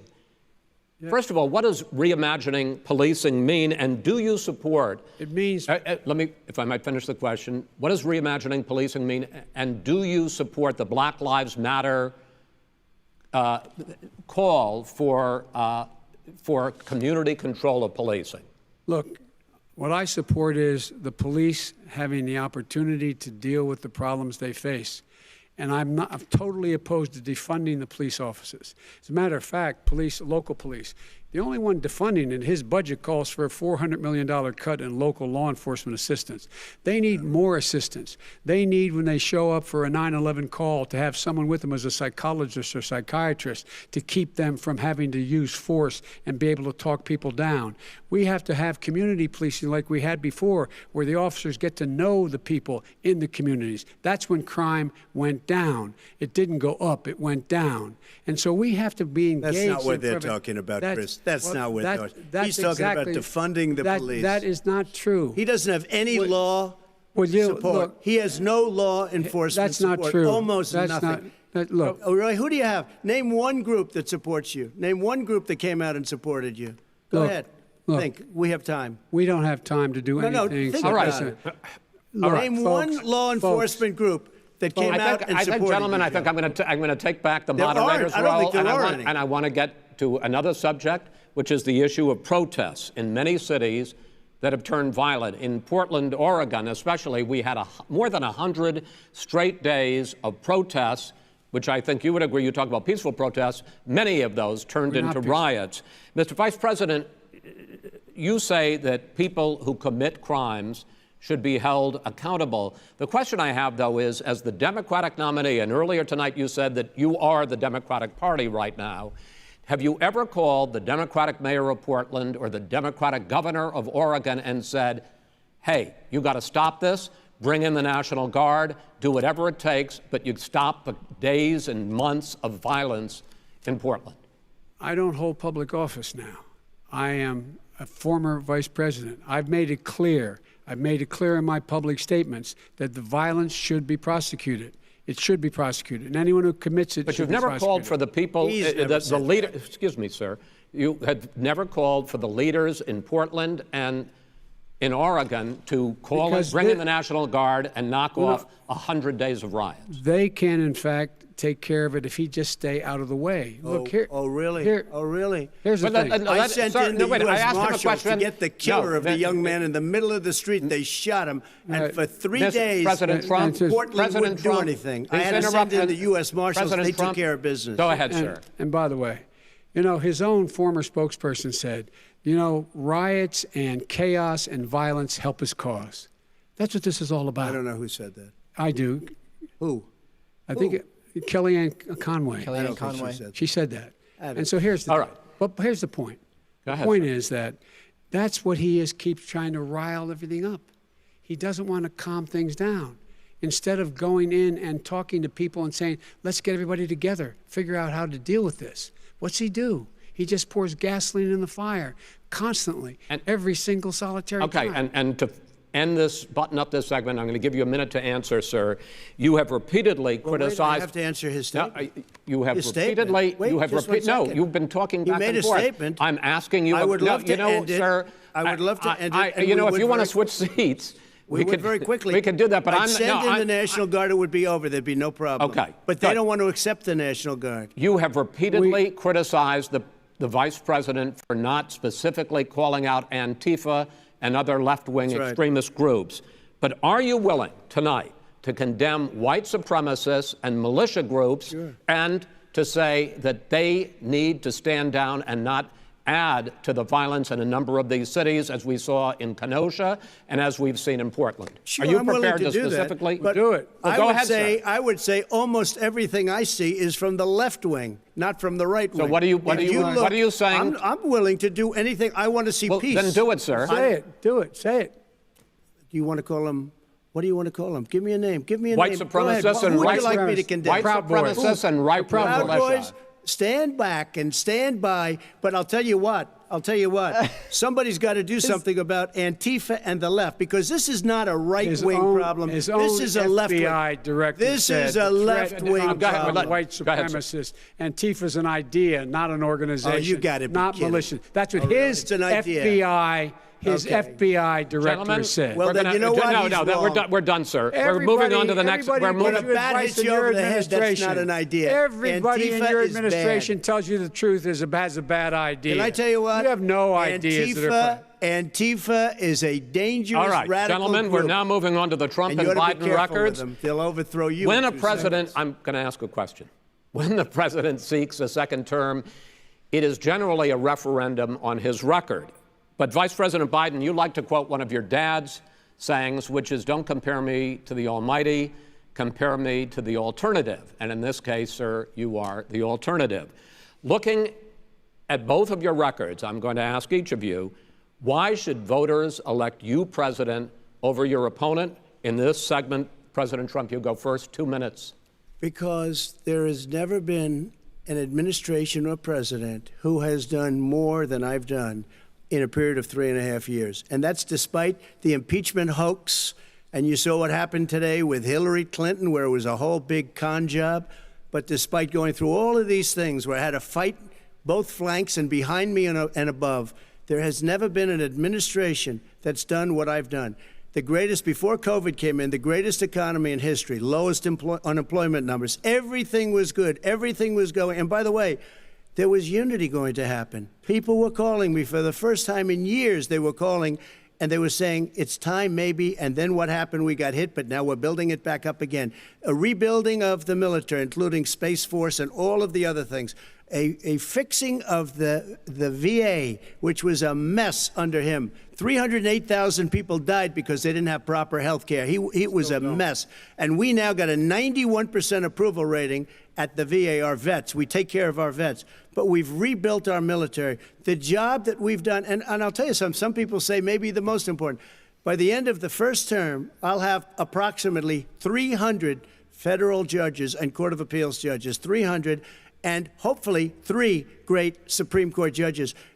Yeah. First of all, what does reimagining policing mean, and do you support? It means. Let me, if I might finish the question. What does reimagining policing mean, and do you support the Black Lives Matter call for for community control of policing? Look, what I support is the police having the opportunity to deal with the problems they face. And I'm totally opposed to defunding the police officers. As a matter of fact, local police, the only one defunding it, his budget calls for a $400 million cut in local law enforcement assistance. They need more assistance. They need, when they show up for a 9/11 call, to have someone with them as a psychologist or psychiatrist to keep them from having to use force and be able to talk people down. We have to have community policing like we had before, where the officers get to know the people in the communities. That's when crime went down. It didn't go up, it went down. And so we have to be engaged. That's not what they're talking about, Chris. That's not what they're talking about. He's talking about defunding the police. That is not true. He doesn't have any law support. Look, he has no law enforcement support. That's not true. Almost that's nothing. Look. Oh, really? Who do you have? Name one group that supports you. Name one group that came out and supported you. Go ahead. Look, think. We have time. We don't have time to do anything. No, think All right. about it. Name one law enforcement group that came out and supported you. Gentlemen, I think I'm going to take back the moderator's role. I don't think there are any. And I want to get to another subject, which is the issue of protests in many cities that have turned violent. In Portland, Oregon especially, we had more than 100 straight days of protests, which I think you would agree. You talk about peaceful protests. Many of those turned into riots. Mr. Vice President, you say that people who commit crimes should be held accountable. The question I have, though, is, as the Democratic nominee, and earlier tonight you said that you are the Democratic Party right now, have you ever called the Democratic mayor of Portland or the Democratic governor of Oregon and said, hey, you got to stop this, bring in the National Guard, do whatever it takes, but you stop the days and months of violence in Portland? I don't hold public office now. I am a former vice president. I've made it clear in my public statements that the violence should be prosecuted. It should be prosecuted, and anyone who commits it but should you've never called for the people, the leader. Excuse me, sir. You have never called for the leaders in Portland and in Oregon to bring in the National Guard and knock off 100 days of riots. They can, in fact, take care of it if he just stay out of the way. Oh, Look here. Oh, really? Oh, really? Here's the thing. I sent in the U.S. Marshals to get the killer of the young man in the middle of the street. They shot him, and for 3 days, President Trump, Portland wouldn't do anything. I had to send in the U.S. Marshals. They took care of business. Go ahead, sir. And by the way, his own former spokesperson said, riots and chaos and violence help his cause. That's what this is all about. I don't know who said that. I do. Who? I think Kellyanne Conway. Kellyanne Conway. She said that. And so here's the here's the point. Go ahead, the point is that's what he is, keeps trying to rile everything up. He doesn't want to calm things down. Instead of going in and talking to people and saying, let's get everybody together, figure out how to deal with this. What's he do? He just pours gasoline in the fire constantly, and every single solitary time. Okay, and to button up this segment, I'm going to give you a minute to answer, sir. You have repeatedly criticized. I have to answer his statement. No, you have his repeatedly. Statement. Wait, you have no, you've been talking he back made and a forth. Statement. I'm asking you. I would love to end it. Sir. I would love to end it. If you want to switch seats. We could very quickly. We could do that, but I'd send in the National Guard, it would be over. There'd be no problem. Okay. But they don't want to accept the National Guard. You have repeatedly criticized the vice president for not specifically calling out Antifa and other left-wing extremist groups. But are you willing tonight to condemn white supremacists and militia groups and to say that they need to stand down and not add to the violence in a number of these cities, as we saw in Kenosha and as we've seen in Portland? Sure, are you I'm prepared willing to do specifically that, but do it? Well, go ahead, sir. I would say almost everything I see is from the left wing, not from the right wing. So what are you saying? I'm willing to do anything. I want to see peace. Then do it, sir. Say it. Do it. Say it. Do you want to call him? What do you want to call him? Give me a name. Give me a white name. Supremacists and who would right you like me to condemn? White supremacists and right Proud militia. Boys, stand back and stand by. But I'll tell you what. Somebody's got to do something about Antifa and the left, because this is not a right-wing problem. This is a left-wing. FBI director This is a left-wing problem. White supremacists. Antifa's an idea, not an organization. Oh, you got to be not kidding. militia. That's what his it's an idea. FBI his Okay. FBI director Gentlemen, said. Well, then you know what? No, He's no, wrong. we're done, sir. We're moving on to the next. We're When moving. a bat hits you over the head, that's not an idea. Everybody in Antifa your is bad. administration tells you the truth has a bad idea. Can I tell you what? You have no ideas that are. Antifa is a dangerous, All right, radical gentlemen, group. we're now moving on to the Trump And and you ought to be Biden careful with records. them. They'll overthrow you. When in a 2 president, seconds. I'm going to ask a question. When the president seeks a second term, it is generally a referendum on his record. But Vice President Biden, you like to quote one of your dad's sayings, which is, don't compare me to the almighty, compare me to the alternative. And in this case, sir, you are the alternative. Looking at both of your records, I'm going to ask each of you, why should voters elect you president over your opponent? In this segment, President Trump, you go first, 2 minutes. Because there has never been an administration or president who has done more than I've done in a period of 3.5 years. And that's despite the impeachment hoax. And you saw what happened today with Hillary Clinton, where it was a whole big con job. But despite going through all of these things, where I had to fight both flanks and behind me and above, there has never been an administration that's done what I've done. The greatest, before COVID came in, the greatest economy in history, lowest unemployment numbers. Everything was good. Everything was going. And by the way, there was unity going to happen. People were calling me for the first time in years. They were calling and they were saying, it's time maybe. And then what happened? We got hit, but now we're building it back up again. A rebuilding of the military, including Space Force and all of the other things. A fixing of the VA, which was a mess under him. 308,000 people died because they didn't have proper health care. It was a mess. And we now got a 91% approval rating at the VA, our vets. We take care of our vets. But we've rebuilt our military. The job that we've done, and I'll tell you something, some people say maybe the most important. By the end of the first term, I'll have approximately 300 federal judges and Court of Appeals judges, 300, and hopefully 3 great Supreme Court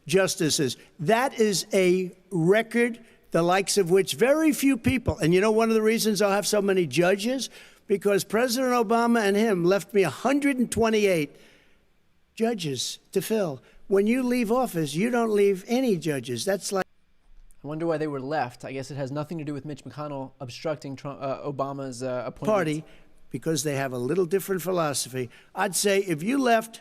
justices. That is a record, the likes of which very few people, and you know one of the reasons I'll have so many judges? Because President Obama and him left me 128 judges to fill. When you leave office, you don't leave any judges. That's like... I wonder why they were left. I guess it has nothing to do with Mitch McConnell obstructing Obama's appointment. Party, because they have a little different philosophy. I'd say if you left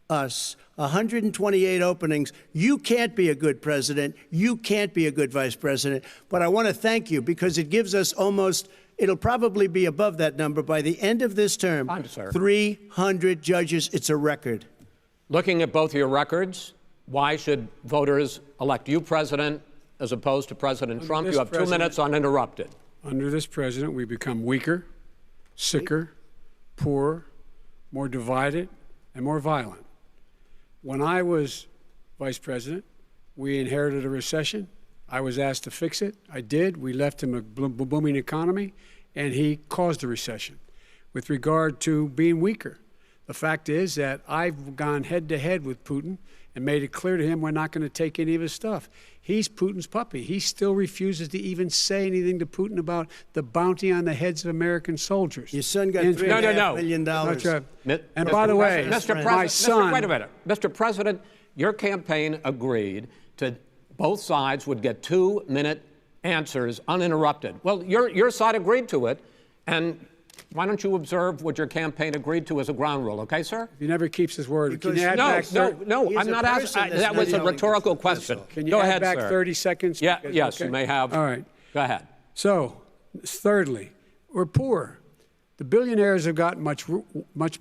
us 128 openings, you can't be a good president. You can't be a good vice president. But I want to thank you because it gives us almost, it'll probably be above that number by the end of this term. 300 judges. It's a record. Looking at both your records, why should voters elect you president as opposed to President Trump? You have 2 minutes uninterrupted. Under this president, we become weaker, sicker, poorer, more divided, and more violent. When I was vice president, we inherited a recession. I was asked to fix it. I did. We left him a booming economy, and he caused a recession. With regard to being weaker, the fact is that I've gone head-to-head with Putin and made it clear to him we're not going to take any of his stuff. He's Putin's puppy. He still refuses to even say anything to Putin about the bounty on the heads of American soldiers. Your son got $3.5 million. And by the way, my son... Wait a minute. Mr. President, your campaign agreed to both sides would get 2-minute answers uninterrupted. Well, your side agreed to it, and why don't you observe what your campaign agreed to as a ground rule, okay, sir? He never keeps his word. Because Can you add back No, I'm not asking. That was a rhetorical question. Can you Go add ahead, back sir. 30 seconds? Yeah, Because- yes, okay. you may have. All right. Go ahead. So, thirdly, we're poor. The billionaires have gotten much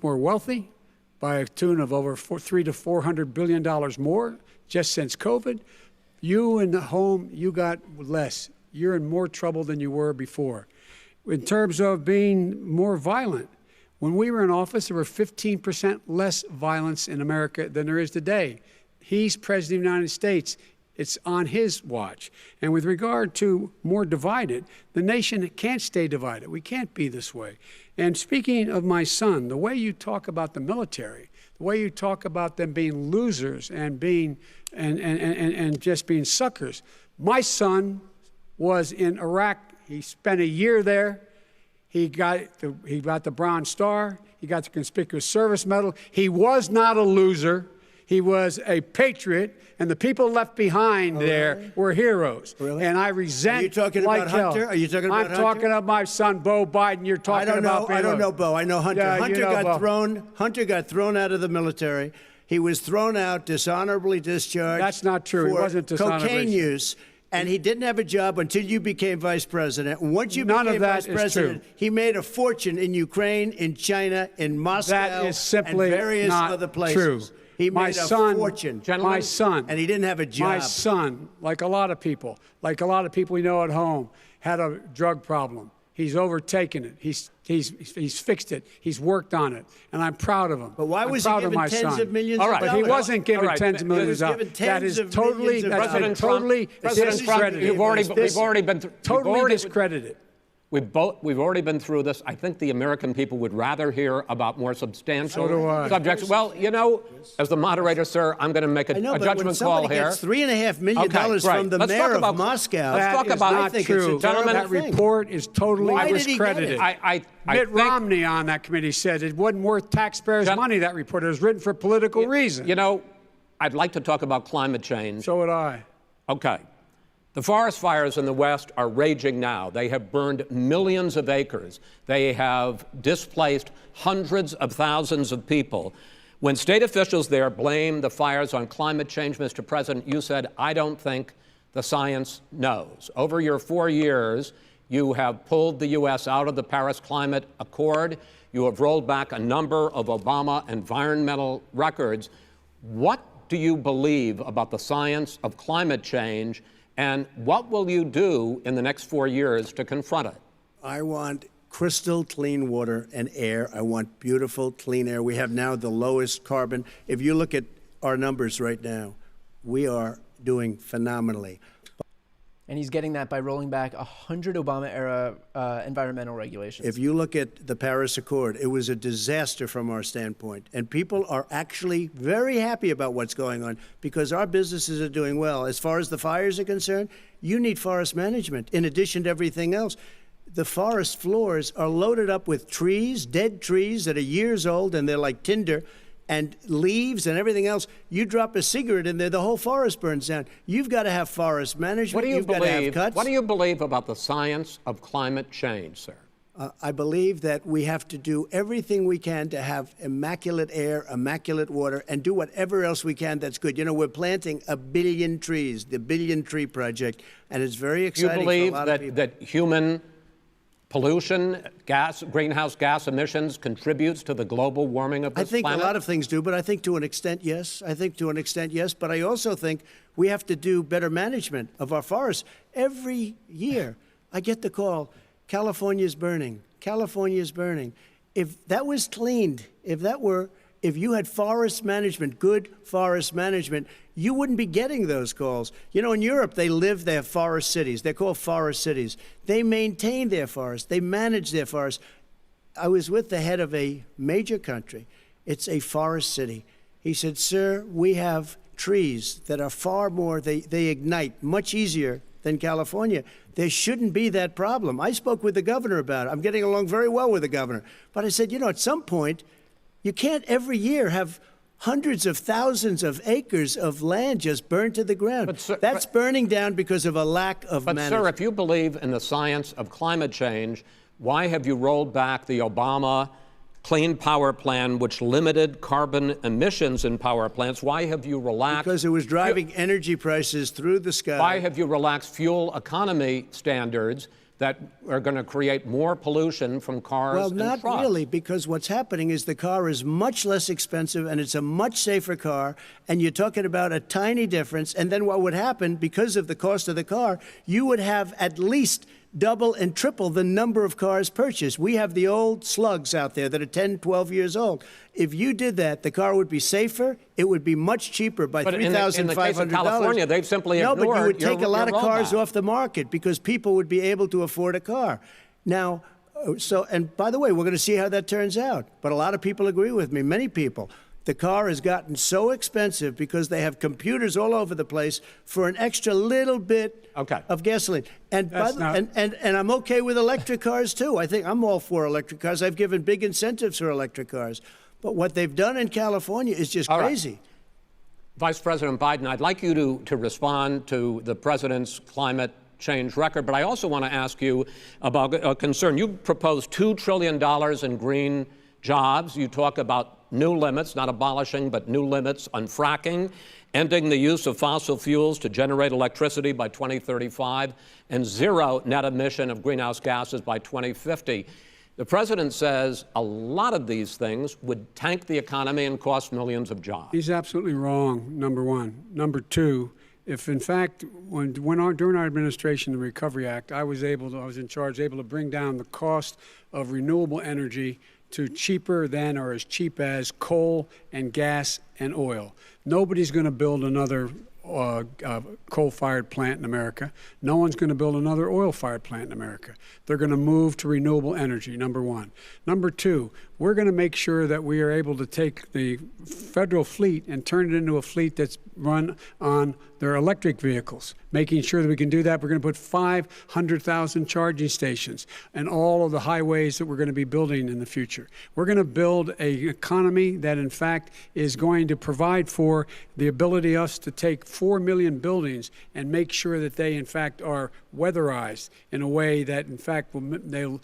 more wealthy by a tune of over $300 to $400 billion more just since COVID. You in the home, you got less. You're in more trouble than you were before. In terms of being more violent, when we were in office, there were 15% less violence in America than there is today. He's president of the United States. It's on his watch. And with regard to more divided, the nation can't stay divided. We can't be this way. And speaking of my son, the way you talk about the military, the way you talk about them being losers and being and just being suckers. My son was in Iraq. He spent a year there. He got the Bronze Star. He got the Conspicuous Service Medal. He was not a loser. He was a patriot, and the people left behind there were heroes. Really? And I resent. Are you talking like about hell. Hunter? Are you talking about I'm Hunter? talking about my son, Bo Biden. You're talking about. I don't know Bo. I know Hunter. Yeah, Hunter you know got Bo. thrown. Hunter got thrown out of the military. He was thrown out, dishonorably discharged. That's not true. He For wasn't dishonorably. cocaine use. And he didn't have a job until you became vice president. And once you None became of that vice is president, true. he made a fortune in Ukraine, in China, in Moscow, That is simply and various not other places. true. He My made son, a fortune. my son, and he didn't have a job. My son, like a lot of people we know at home, had a drug problem. He's overtaken it. He's fixed it. He's worked on it, and I'm proud of him. But why was he proud of given my tens son. of millions All of right. dollars? But he wasn't given All right. tens of millions of given dollars. That tens is of totally, millions of that's been dollars. totally President Trump, discredited. we've already been Totally discredited. We've already been through this. I think the American people would rather hear about more substantial So do I. subjects. Well, you know, as the moderator, sir, I'm going to make a I know, but when judgment call somebody here. gets $3.5 million Okay, right. from the Let's mayor talk of about- Moscow, let's talk That is about- not I think true. it's a terrible That thing. report is totally Why did he get discredited. it? I Mitt think, Romney on that committee said it wasn't worth taxpayers' money, that report. It was written for political reasons. you know, I'd like to talk about climate change. So would I. Okay. The forest fires in the West are raging now. They have burned millions of acres. They have displaced hundreds of thousands of people. When state officials there blame the fires on climate change, Mr. President, you said, I don't think the science knows. Over your 4 years, you have pulled the U.S. out of the Paris Climate Accord. You have rolled back a number of Obama environmental records. What do you believe about the science of climate change? And what will you do in the next 4 years to confront it? I want crystal clean water and air. I want beautiful, clean air. We have now the lowest carbon. If you look at our numbers right now, we are doing phenomenally. And he's getting that by rolling back 100 Obama-era environmental regulations. If you look at the Paris Accord, it was a disaster from our standpoint. And people are actually very happy about what's going on because our businesses are doing well. As far as the fires are concerned, you need forest management in addition to everything else. The forest floors are loaded up with trees, dead trees that are years old, and they're like tinder, and leaves and everything else. You drop a cigarette in there, the whole forest burns down. You've got to have forest management. What do you You've got to have believe? cuts. What do you believe about the science of climate change, sir? I believe that we have to do everything we can to have immaculate air, immaculate water, and do whatever else we can that's good. You know, we're planting 1 billion trees, the Billion Tree Project, and it's very Do you exciting believe for a lot of people. that human pollution, greenhouse gas emissions contributes to the global warming of I this think planet? a lot of things do, but I think to an extent, yes. I think to an extent, yes. But I also think we have to do better management of our forests. Every year, I get the call, California's burning. California's burning. If that was cleaned, if you had forest management, good forest management, you wouldn't be getting those calls. You know, in Europe, they have forest cities. They're called forest cities. They maintain their forests. They manage their forests. I was with the head of a major country. It's a forest city. He said, sir, we have trees that are far more, they ignite much easier than California. There shouldn't be that problem. I spoke with the governor about it. I'm getting along very well with the governor. But I said, you know, at some point, you can't every year have hundreds of thousands of acres of land just burned to the ground. But, sir, That's burning down because of a lack of But, management. sir, if you believe in the science of climate change, why have you rolled back the Obama Clean Power Plan, which limited carbon emissions in power plants? Why have you relaxed? Because it was driving energy prices through the sky. Why have you relaxed fuel economy standards that are going to create more pollution from cars Well, and not trucks? really, because what's happening is the car is much less expensive and it's a much safer car, and you're talking about a tiny difference. And then what would happen, because of the cost of the car, you would have at least double and triple the number of cars purchased. We have the old slugs out there that are 10, 12 years old. If you did that, the car would be safer. It would be much cheaper by But in the case of $3,500. California, they've simply No, but you ignored would take your a lot of cars rollback. off the market because people would be able to afford a car. Now, and by the way, we're going to see how that turns out. But a lot of people agree with me, many people. The car has gotten so expensive because they have computers all over the place for an extra little bit of gasoline. And and I'm okay with electric cars too. I think I'm all for electric cars. I've given big incentives for electric cars. But what they've done in California is just crazy. Vice President Biden, I'd like you to respond to the president's climate change record, but I also want to ask you about a concern. You proposed $2 trillion in green jobs. You talk about new limits, not abolishing, but new limits on fracking, ending the use of fossil fuels to generate electricity by 2035, and zero net emission of greenhouse gases by 2050. The president says a lot of these things would tank the economy and cost millions of jobs. He's absolutely wrong, number one. Number two, if in fact, during our administration, the Recovery Act, I was in charge, able to bring down the cost of renewable energy to cheaper than or as cheap as coal and gas and oil. Nobody's going to build another coal-fired plant in America. No one's going to build another oil-fired plant in America. They're going to move to renewable energy, number one. Number two, we're going to make sure that we are able to take the federal fleet and turn it into a fleet that's run on their electric vehicles. Making sure that we can do that, we're going to put 500,000 charging stations and all of the highways that we're going to be building in the future. We're going to build an economy that, in fact, is going to provide for the ability of us to take 4 million buildings and make sure that they, in fact, are weatherized in a way that, in fact, they'll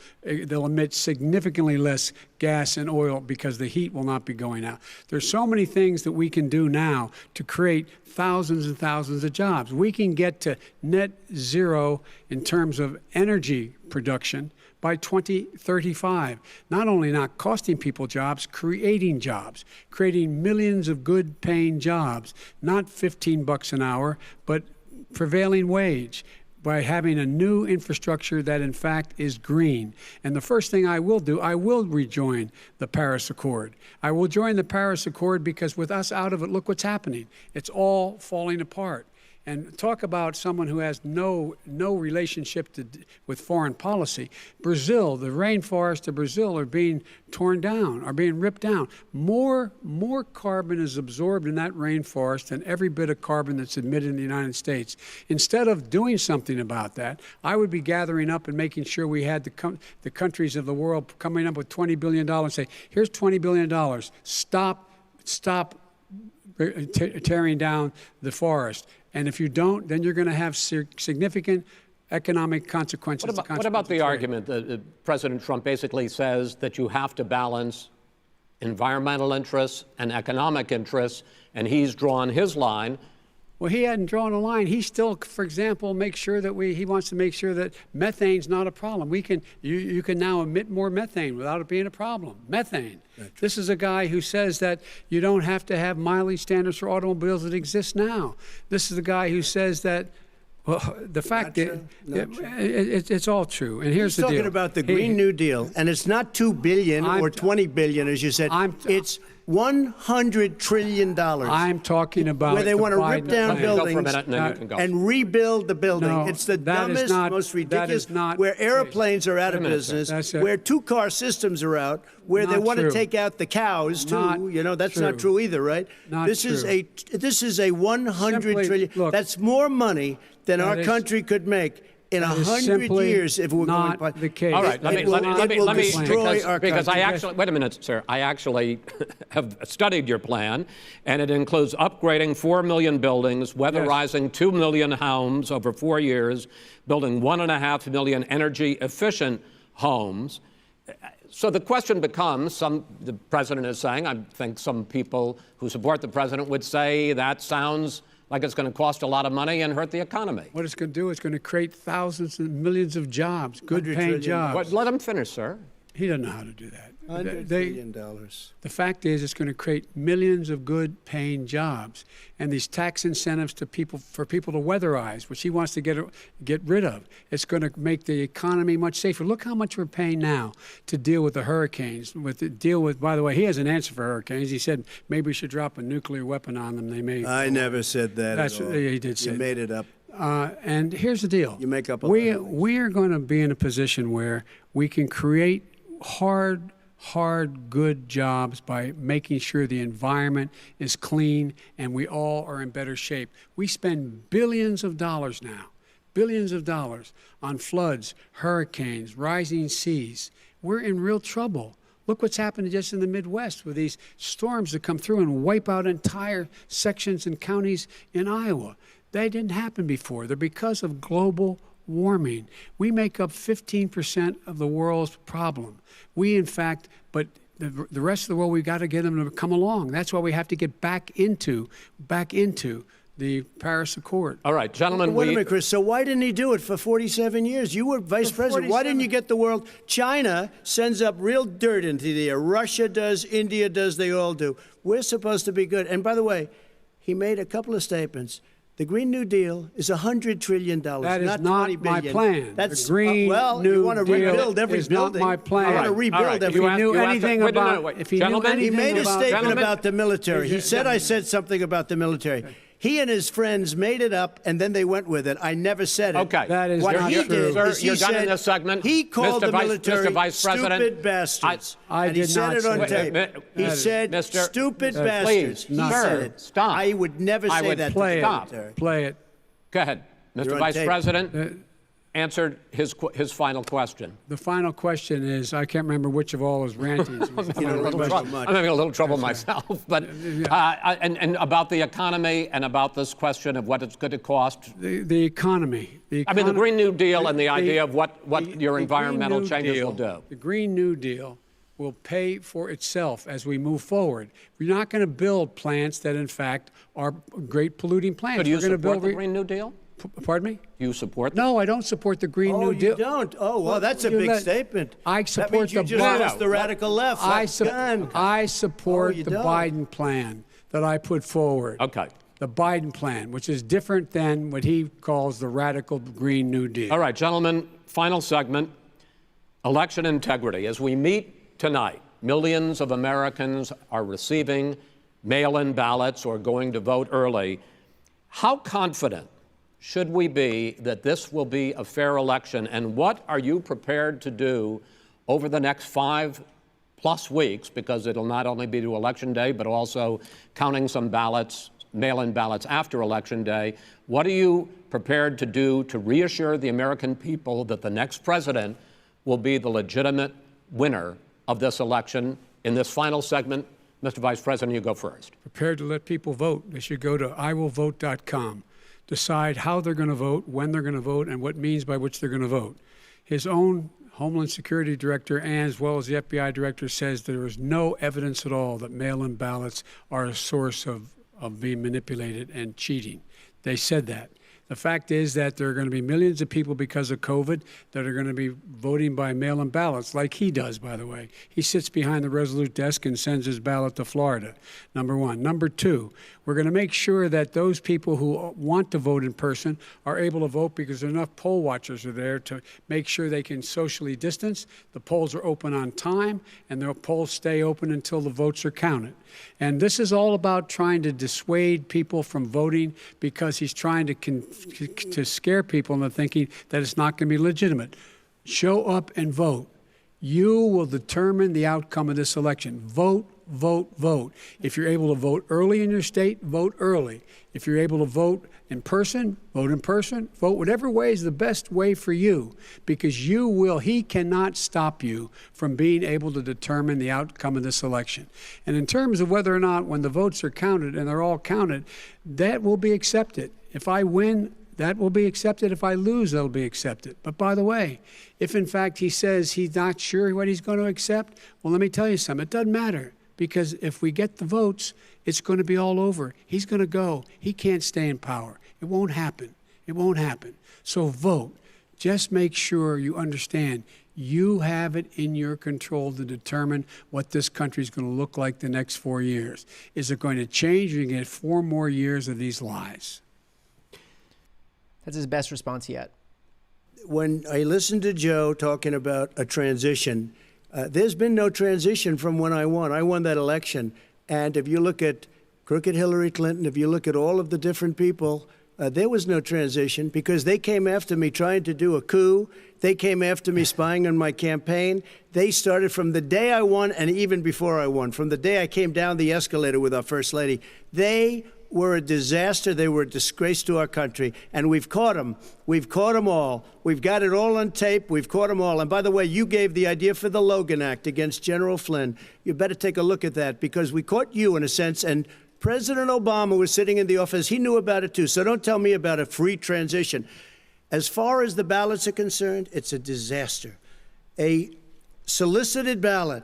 emit significantly less gas and oil because the heat will not be going out. There's so many things that we can do now to create thousands and thousands of jobs. We can get to net zero in terms of energy production by 2035. Not only not costing people jobs, creating millions of good paying jobs, not $15 an hour, but prevailing wage, by having a new infrastructure that, in fact, is green. And the first thing I will do, I will rejoin the Paris Accord. I will join the Paris Accord because with us out of it, look what's happening. It's all falling apart. And talk about someone who has no relationship with foreign policy. Brazil, the rainforests of Brazil are being torn down, are being ripped down. More carbon is absorbed in that rainforest than every bit of carbon that's emitted in the United States. Instead of doing something about that, I would be gathering up and making sure we had the countries of the world coming up with $20 billion and say, here's $20 billion. Stop tearing down the forest. And if you don't, then you're going to have significant economic consequences. What about the argument that President Trump basically says that you have to balance environmental interests and economic interests, and he's drawn his line? Well, he hadn't drawn a line. He still, for example, he wants to make sure that methane's not a problem. You can now emit more methane without it being a problem. Methane. This is a guy who says that you don't have to have mileage standards for automobiles that exist now. This is the guy who says that, well, the fact that it's all true. And here's the deal. He's talking about the Green New Deal, and it's not $2 billion or $20 billion, as you said. It's $100 trillion. I'm talking about where they want to rip down buildings and rebuild the building. No, it's the dumbest, most ridiculous. Where airplanes are out of business, where two-car systems are out, where they want to take out the cows too. That's not true either, right? This is a $100 trillion. Look, that's more money than our country could make in 100 years if we're going to the case. All right, let me destroy our because country. I actually wait a minute, sir. I actually have studied your plan, and it includes upgrading 4 million buildings, weatherizing 2 million homes over 4 years, building 1.5 million energy-efficient homes. So the question becomes, the president is saying, I think some people who support the president would say that sounds like it's going to cost a lot of money and hurt the economy. What it's going to do is going to create thousands and millions of jobs, good-paying jobs. Let him finish, sir. He doesn't know how to do that. $100 billion. The fact is, it's going to create millions of good-paying jobs, and these tax incentives for people to weatherize, which he wants to get rid of. It's going to make the economy much safer. Look how much we're paying now to deal with the hurricanes. By the way, he has an answer for hurricanes. He said maybe we should drop a nuclear weapon on them. They may. I never said that. That's at all. He did say. You made it up. And here's the deal. You make up. We are going to be in a position where we can create hard, good jobs by making sure the environment is clean and we all are in better shape. We spend billions of dollars now, on floods, hurricanes, rising seas. We're in real trouble. Look what's happened just in the Midwest with these storms that come through and wipe out entire sections and counties in Iowa. That didn't happen before. They're because of global warming. We make up 15% of the world's problem. We, in fact, but the rest of the world, we've got to get them to come along. That's why we have to get back into the Paris Accord. All right, gentlemen. Wait a minute, Chris. So why didn't he do it for 47 years? You were vice president. Why didn't you get the world? China sends up real dirt into the air. Russia does. India does. They all do. We're supposed to be good. And by the way, he made a couple of statements. The Green New Deal is $100 trillion, that is not not $20 billion. my plan. That's the Green New you want to Deal rebuild every is building. not my plan. You want to rebuild every. If he knew anything about, if he knew anything he made a about, statement about the military. He said I said something about the military. He and his friends made it up, and then they went with it. I never said it. Okay. That is what not he true. did Sir, is he you're done in said this segment. he called the military Mr. Vice President, stupid bastards. I and he did said not it on say tape. that. He said Mr. stupid Please, bastards. He sir, said it. stop. I would never I say would that play to the Stop. military. Play it. Go ahead. You're Mr. on Vice tape. President answered his final question. The final question is, I can't remember which of all his rantings. I'm having a little trouble myself. But and about the economy and about this question of what it's going to cost. The economy. I mean, the Green New Deal and the idea of what your the environmental Green New changes Deal, will do. The Green New Deal will pay for itself as we move forward. We're not going to build plants that, in fact, are great polluting plants. So do you We're going to support build the Green New Deal? Pardon me? Do you support No, I don't support the Green New Deal. Oh, you don't? Oh, well, that's a big statement. I That support means you the just Biden. lost the radical left. I Oh, support you the don't. Biden plan that I put forward. Okay. The Biden plan, which is different than what he calls the radical Green New Deal. All right, gentlemen, final segment, election integrity. As we meet tonight, millions of Americans are receiving mail-in ballots or going to vote early. How confident should we be that this will be a fair election? And what are you prepared to do over the next 5+ weeks, because it'll not only be to Election Day, but also counting some ballots, mail-in ballots after Election Day. What are you prepared to do to reassure the American people that the next president will be the legitimate winner of this election? In this final segment, Mr. Vice President, you go first. Prepared to let people vote. They should go to iwillvote.com. Decide how they're going to vote, when they're going to vote, and what means by which they're going to vote. His own Homeland Security Director, and as well as the FBI Director, says there is no evidence at all that mail-in ballots are a source of being manipulated and cheating. They said that. The fact is that there are going to be millions of people because of COVID that are going to be voting by mail-in ballots, like he does, by the way. He sits behind the Resolute desk and sends his ballot to Florida, number one. Number two, we're going to make sure that those people who want to vote in person are able to vote because enough poll watchers are there to make sure they can socially distance. The polls are open on time, and the polls stay open until the votes are counted. And this is all about trying to dissuade people from voting because he's trying to scare people into thinking that it's not going to be legitimate. Show up and vote. You will determine the outcome of this election. Vote, vote, vote. If you're able to vote early in your state, vote early. If you're able to vote in person, vote in person. Vote whatever way is the best way for you, because he cannot stop you from being able to determine the outcome of this election. And in terms of whether or not, when the votes are counted, and they're all counted, that will be accepted. If I win, that will be accepted. If I lose, that'll be accepted. But by the way, if in fact he says he's not sure what he's going to accept, well, let me tell you something. It doesn't matter, because if we get the votes, it's going to be all over. He's going to go. He can't stay in power. It won't happen. It won't happen. So vote. Just make sure you understand you have it in your control to determine what this country is going to look like the next 4 years. Is it going to change, or you get 4 more years of these lies? That's his best response yet. When I listened to Joe talking about a transition, there's been no transition from when I won. I won that election. And if you look at crooked Hillary Clinton, if you look at all of the different people, there was no transition, because they came after me trying to do a coup. They came after me spying on my campaign. They started from the day I won, and even before I won, from the day I came down the escalator with our First Lady. They were a disaster. They were a disgrace to our country. And we've caught them. We've caught them all. We've got it all on tape. We've caught them all. And by the way, you gave the idea for the Logan Act against General Flynn. You better take a look at that, because we caught you in a sense. And President Obama was sitting in the office. He knew about it too. So don't tell me about a free transition. As far as the ballots are concerned, it's a disaster. A solicited ballot,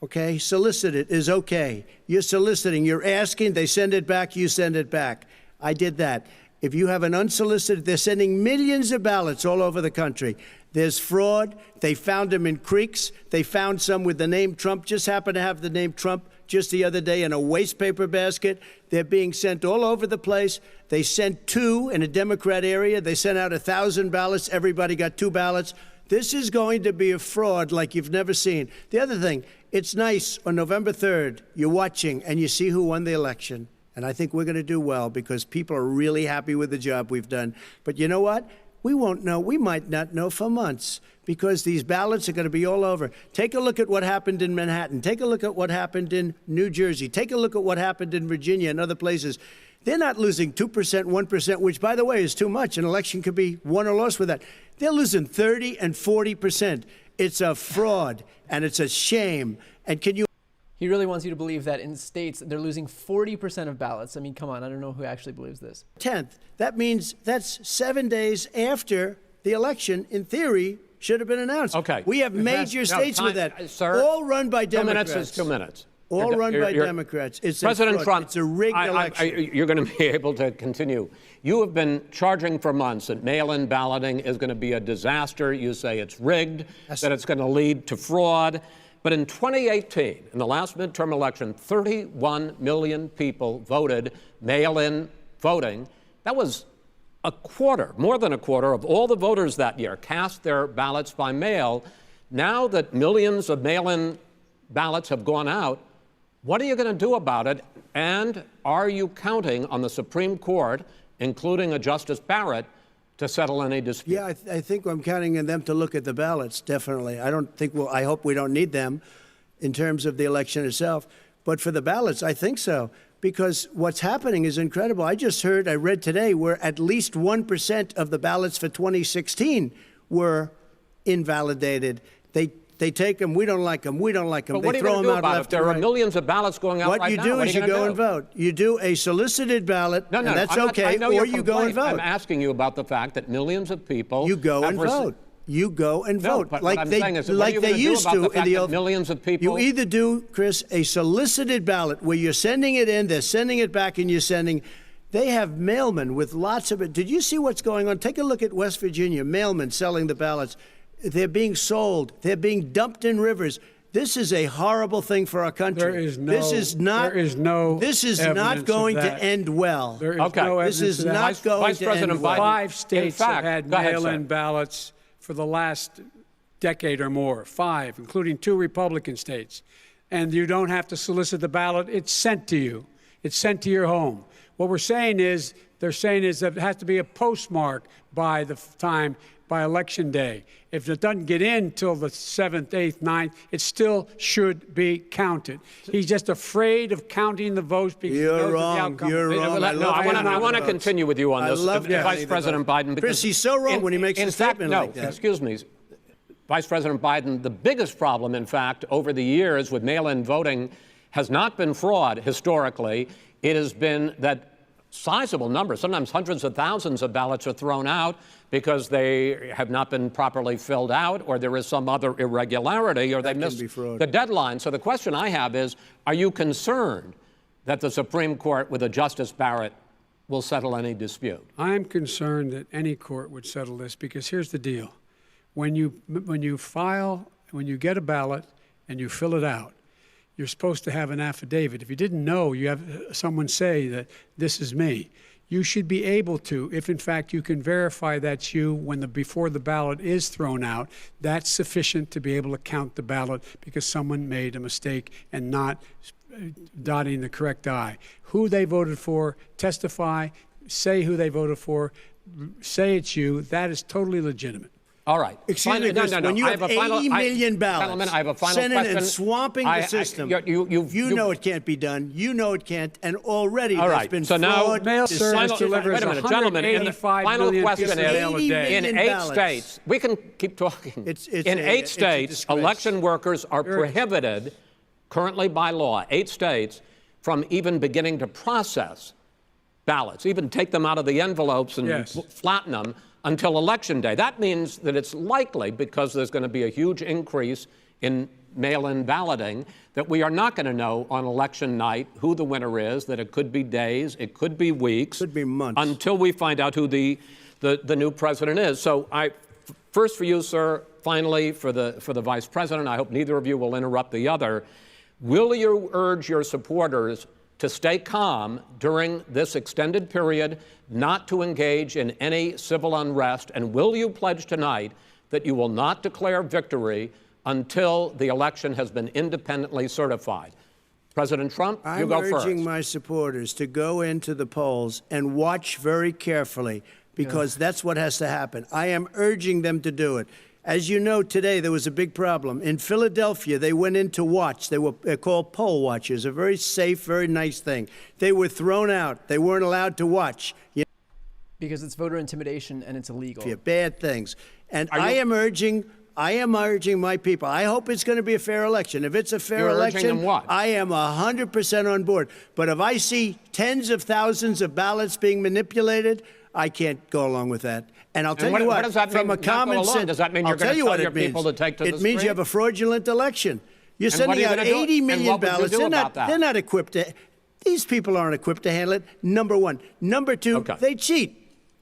okay, solicited is okay. You're soliciting, you're asking, they send it back, you send it back. I did that. If you have an unsolicited, they're sending millions of ballots all over the country. There's fraud. They found them in creeks. They found some with the name Trump, just happened to have the name Trump just the other day in a waste paper basket. They're being sent all over the place. They sent 2 in a Democrat area. They sent out 1,000 ballots. Everybody got 2 ballots. This is going to be a fraud like you've never seen. The other thing, it's nice on November 3rd, you're watching and you see who won the election. And I think we're going to do well, because people are really happy with the job we've done. But you know what? We won't know. We might not know for months, because these ballots are going to be all over. Take a look at what happened in Manhattan. Take a look at what happened in New Jersey. Take a look at what happened in Virginia and other places. They're not losing 2%, 1%, which, by the way, is too much. An election could be won or lost with that. They're losing 30 and 40%. It's a fraud, and it's a shame. And can you... He really wants you to believe that in states they're losing 40% of ballots. I mean, come on, I don't know who actually believes this. 10th. That means that's 7 days after the election, in theory, should have been announced. Okay. We have major states with that. Sir, all run by 2 Democrats. minutes is 2 minutes. All run by Democrats. It's President Trump, it's a rigged election. You're going to be able to continue. You have been charging for months that mail-in balloting is going to be a disaster. You say it's rigged, that it's going to lead to fraud. But in 2018, in the last midterm election, 31 million people voted mail-in voting. That was a quarter, more than a quarter, of all the voters that year cast their ballots by mail. Now that millions of mail-in ballots have gone out, what are you going to do about it? And are you counting on the Supreme Court, including a Justice Barrett, to settle any dispute? Yeah, I think I'm counting on them to look at the ballots, definitely. I hope we don't need them in terms of the election itself. But for the ballots, I think so, because what's happening is incredible. I read today, where at least 1% of the ballots for 2016 were invalidated. They take them, we don't like them, we don't like them. But what they are you throw going to them do out about left it? There and are right. millions of ballots going out What right you now. do What is are you gonna go do? and vote. You do a solicited ballot, No, and that's I okay, know or your you go and complaint. vote. I'm asking you about the fact that millions of people You go and vote. You go and vote, but like what I'm they saying is, like they used to in the old. Millions of people. You either do, Chris, a solicited ballot where you're sending it in, they're sending it back, and you're sending. They have mailmen with lots of it. Did you see what's going on? Take a look at West Virginia. Mailmen selling the ballots. They're being sold. They're being dumped in rivers. This is a horrible thing for our country. This is not going to end well. There is no evidence This is of that. not going to end well. 5 states have had go ahead, mail-in sir. ballots for the last decade or more. 5, including 2 Republican states. And you don't have to solicit the ballot. It's sent to you. It's sent to your home. What they're saying is that it has to be a postmark by the time, by Election Day. If it doesn't get in till the 7th, 8th, 9th, it still should be counted. He's just afraid of counting the votes because he knows the outcome. You're wrong. I want to continue with you on this, Vice the President Biden. Because Chris, he's so wrong when he makes a statement like that. Excuse me, Vice President Biden, the biggest problem, in fact, over the years with mail-in voting has not been fraud historically. It has been that sizable numbers, sometimes hundreds of thousands of ballots are thrown out because they have not been properly filled out, or there is some other irregularity, or they missed the deadline. So the question I have is, are you concerned that the Supreme Court with a Justice Barrett will settle any dispute? I'm concerned that any court would settle this, because here's the deal. When you get a ballot and you fill it out, you're supposed to have an affidavit. If you didn't know, you have someone say that this is me. You should be able to, if in fact you can verify that's you before the ballot is thrown out, that's sufficient to be able to count the ballot because someone made a mistake and not dotting the correct I. Who they voted for, testify, say who they voted for, say it's you. That is totally legitimate. All right. Excuse me, Chris, when you have 80 million ballots, gentlemen, I have a final Senate question. and swamping the system, you know it can't be done. You know it can't, and already there's been so fraud. Mail service delivers wait a minute, gentlemen. And the 185 final million question pieces of mail a is: day. in 8 states, we can keep talking. In 8 states, election workers are prohibited, currently by law, 8 states, from even beginning to process ballots, even take them out of the envelopes and flatten them until Election Day. That means that it's likely, because there's going to be a huge increase in mail-in balloting, that we are not going to know on election night who the winner is, that it could be days, it could be weeks. Could be months. Until we find out who the new president is. So first for you, sir, finally for the vice president, I hope neither of you will interrupt the other. Will you urge your supporters to stay calm during this extended period, not to engage in any civil unrest? And will you pledge tonight that you will not declare victory until the election has been independently certified? President Trump, you go first. I'm urging my supporters to go into the polls and watch very carefully, because that's what has to happen. I am urging them to do it. As you know, today there was a big problem. In Philadelphia, they went in to watch. They were called poll watchers, a very safe, very nice thing. They were thrown out. They weren't allowed to watch. Because it's voter intimidation and it's illegal. Bad things. And I am urging my people. I hope it's going to be a fair election. If it's a fair election, them what? I am 100% on board. But if I see tens of thousands of ballots being manipulated, I can't go along with that. And I'll tell you what, does that from mean, a common sense, does that mean you're going to tell your people to take to the street? It means you have a fraudulent election. You're sending out 80 million ballots. They're not equipped to. These people aren't equipped to handle it. Number one. Number two, they cheat.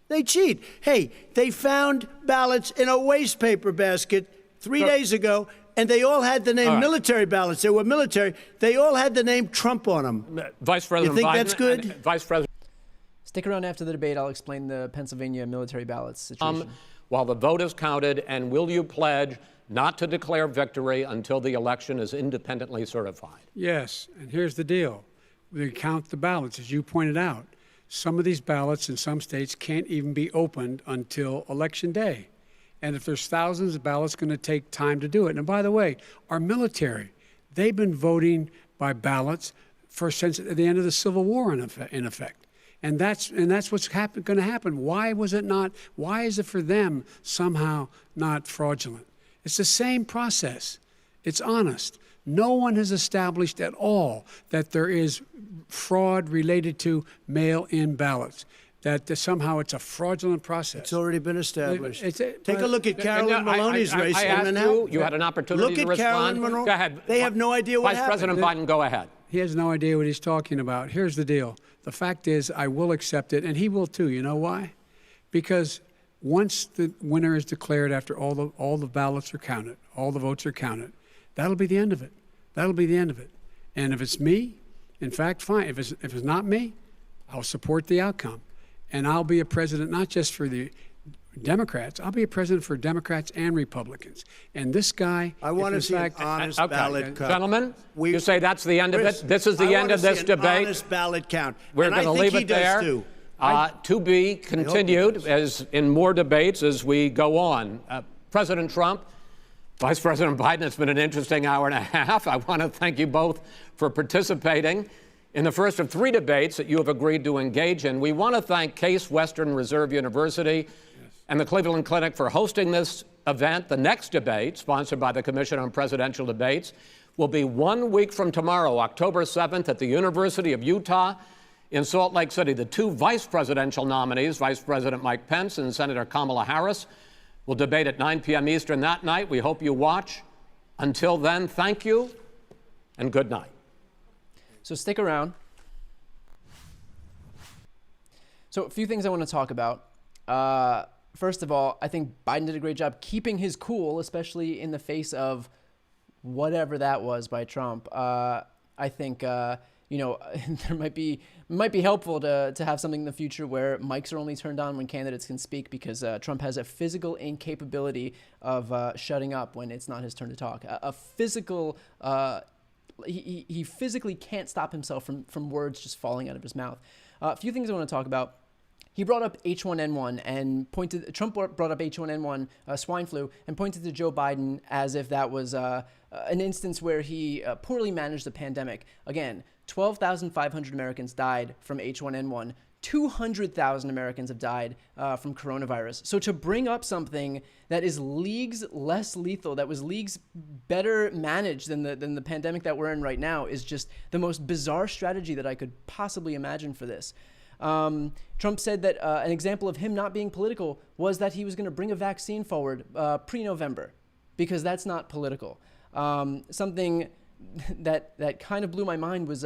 They cheat. Hey, they found ballots in a waste paper basket 3 days ago, and they all had the name military ballots. They were military. They all had the name Trump on them. Vice President You think Biden, that's good? Vice President. Stick around after the debate. I'll explain the Pennsylvania military ballots situation. While the vote is counted, and will you pledge not to declare victory until the election is independently certified? Yes, and here's the deal. We count the ballots, as you pointed out. Some of these ballots in some states can't even be opened until Election Day. And if there's thousands of ballots, it's going to take time to do it. And by the way, our military, they've been voting by ballots since the end of the Civil War, in effect. And that's what's going to happen. Why was it not? Why is it for them somehow not fraudulent? It's the same process. It's honest. No one has established at all that there is fraud related to mail-in ballots, that somehow it's a fraudulent process. It's already been established. Take a look at Carolyn Maloney's race. I asked you had an opportunity to respond. Look at Carolyn Maloney. Go ahead. They have no idea what happened. Vice President Biden, go ahead. He has no idea what he's talking about. Here's the deal. The fact is, I will accept it, and he will too. You know why? Because once the winner is declared, after all the ballots are counted, all the votes are counted, that'll be the end of it. That'll be the end of it. And if it's me, in fact, fine. If it's not me, I'll support the outcome. And I'll be a president not just for the Democrats. I'll be a president for Democrats and Republicans. And this guy, I want to see an honest ballot count. Gentlemen, you say that's the end of it? This is the end of this debate? Honest ballot count. We're going to leave it there. To be continued as in more debates as we go on. President Trump, Vice President Biden, it's been an interesting hour and a half. I want to thank you both for participating in the first of 3 debates that you have agreed to engage in. We want to thank Case Western Reserve University and the Cleveland Clinic for hosting this event. The next debate, sponsored by the Commission on Presidential Debates, will be 1 week from tomorrow, October 7th, at the University of Utah in Salt Lake City. The 2 vice presidential nominees, Vice President Mike Pence and Senator Kamala Harris, will debate at 9 p.m. Eastern that night. We hope you watch. Until then, thank you and good night. So stick around. So a few things I want to talk about. First of all, I think Biden did a great job keeping his cool, especially in the face of whatever that was by Trump. I think there might be helpful to have something in the future where mics are only turned on when candidates can speak, because Trump has a physical incapability of shutting up when it's not his turn to talk. He physically can't stop himself from words just falling out of his mouth. A few things I want to talk about. he brought up H1N1 and Trump brought up H1N1 swine flu and pointed to Joe Biden as if that was an instance where he poorly managed the pandemic. Again, 12,500 Americans died from H1N1. 200,000 Americans have died from coronavirus. So to bring up something that is leagues less lethal, that was leagues better managed than the pandemic that we're in right now, is just the most bizarre strategy that I could possibly imagine for this. Trump said that an example of him not being political was that he was going to bring a vaccine forward pre-November, because that's not political. Something that kind of blew my mind was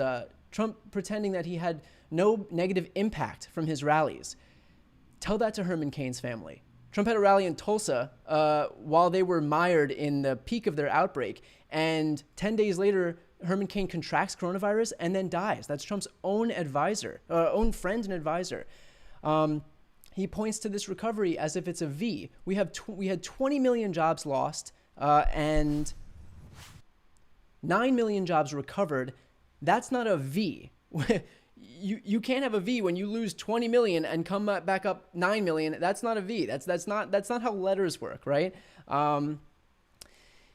Trump pretending that he had no negative impact from his rallies. Tell that to Herman Cain's family. Trump had a rally in Tulsa while they were mired in the peak of their outbreak, and 10 days later, Herman Cain contracts coronavirus and then dies. That's Trump's own advisor, own friend and advisor. He points to this recovery as if it's a V. We had 20 million jobs lost and 9 million jobs recovered. That's not a V. You can't have a V when you lose 20 million and come back up 9 million. That's not a V. That's not how letters work, right?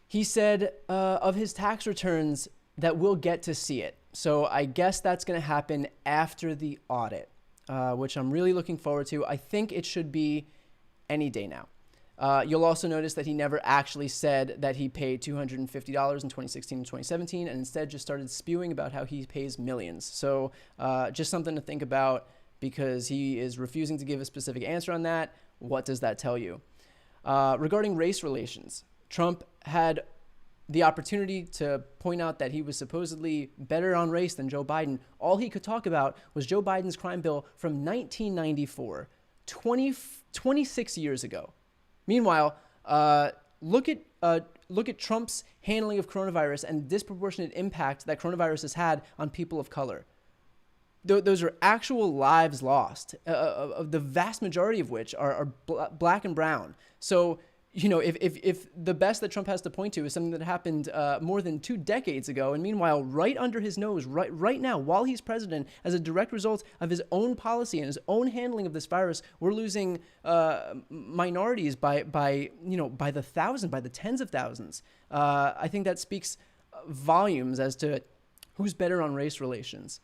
He said of his tax returns that we'll get to see it. So I guess that's going to happen after the audit, which I'm really looking forward to. I think it should be any day now. You'll also notice that he never actually said that he paid $250 in 2016 and 2017, and instead just started spewing about how he pays millions. So just something to think about, because he is refusing to give a specific answer on that. What does that tell you? Regarding race relations, Trump had the opportunity to point out that he was supposedly better on race than Joe Biden. All he could talk about was Joe Biden's crime bill from 1994, 26 years ago. Meanwhile, look at Trump's handling of coronavirus and the disproportionate impact that coronavirus has had on people of color. Those are actual lives lost, the vast majority of which are black and brown. So, you know, if the best that Trump has to point to is something that happened more than 2 decades ago, and meanwhile, right under his nose, right now, while he's president, as a direct result of his own policy and his own handling of this virus, we're losing minorities by the thousand, by the tens of thousands. I think that speaks volumes as to who's better on race relations.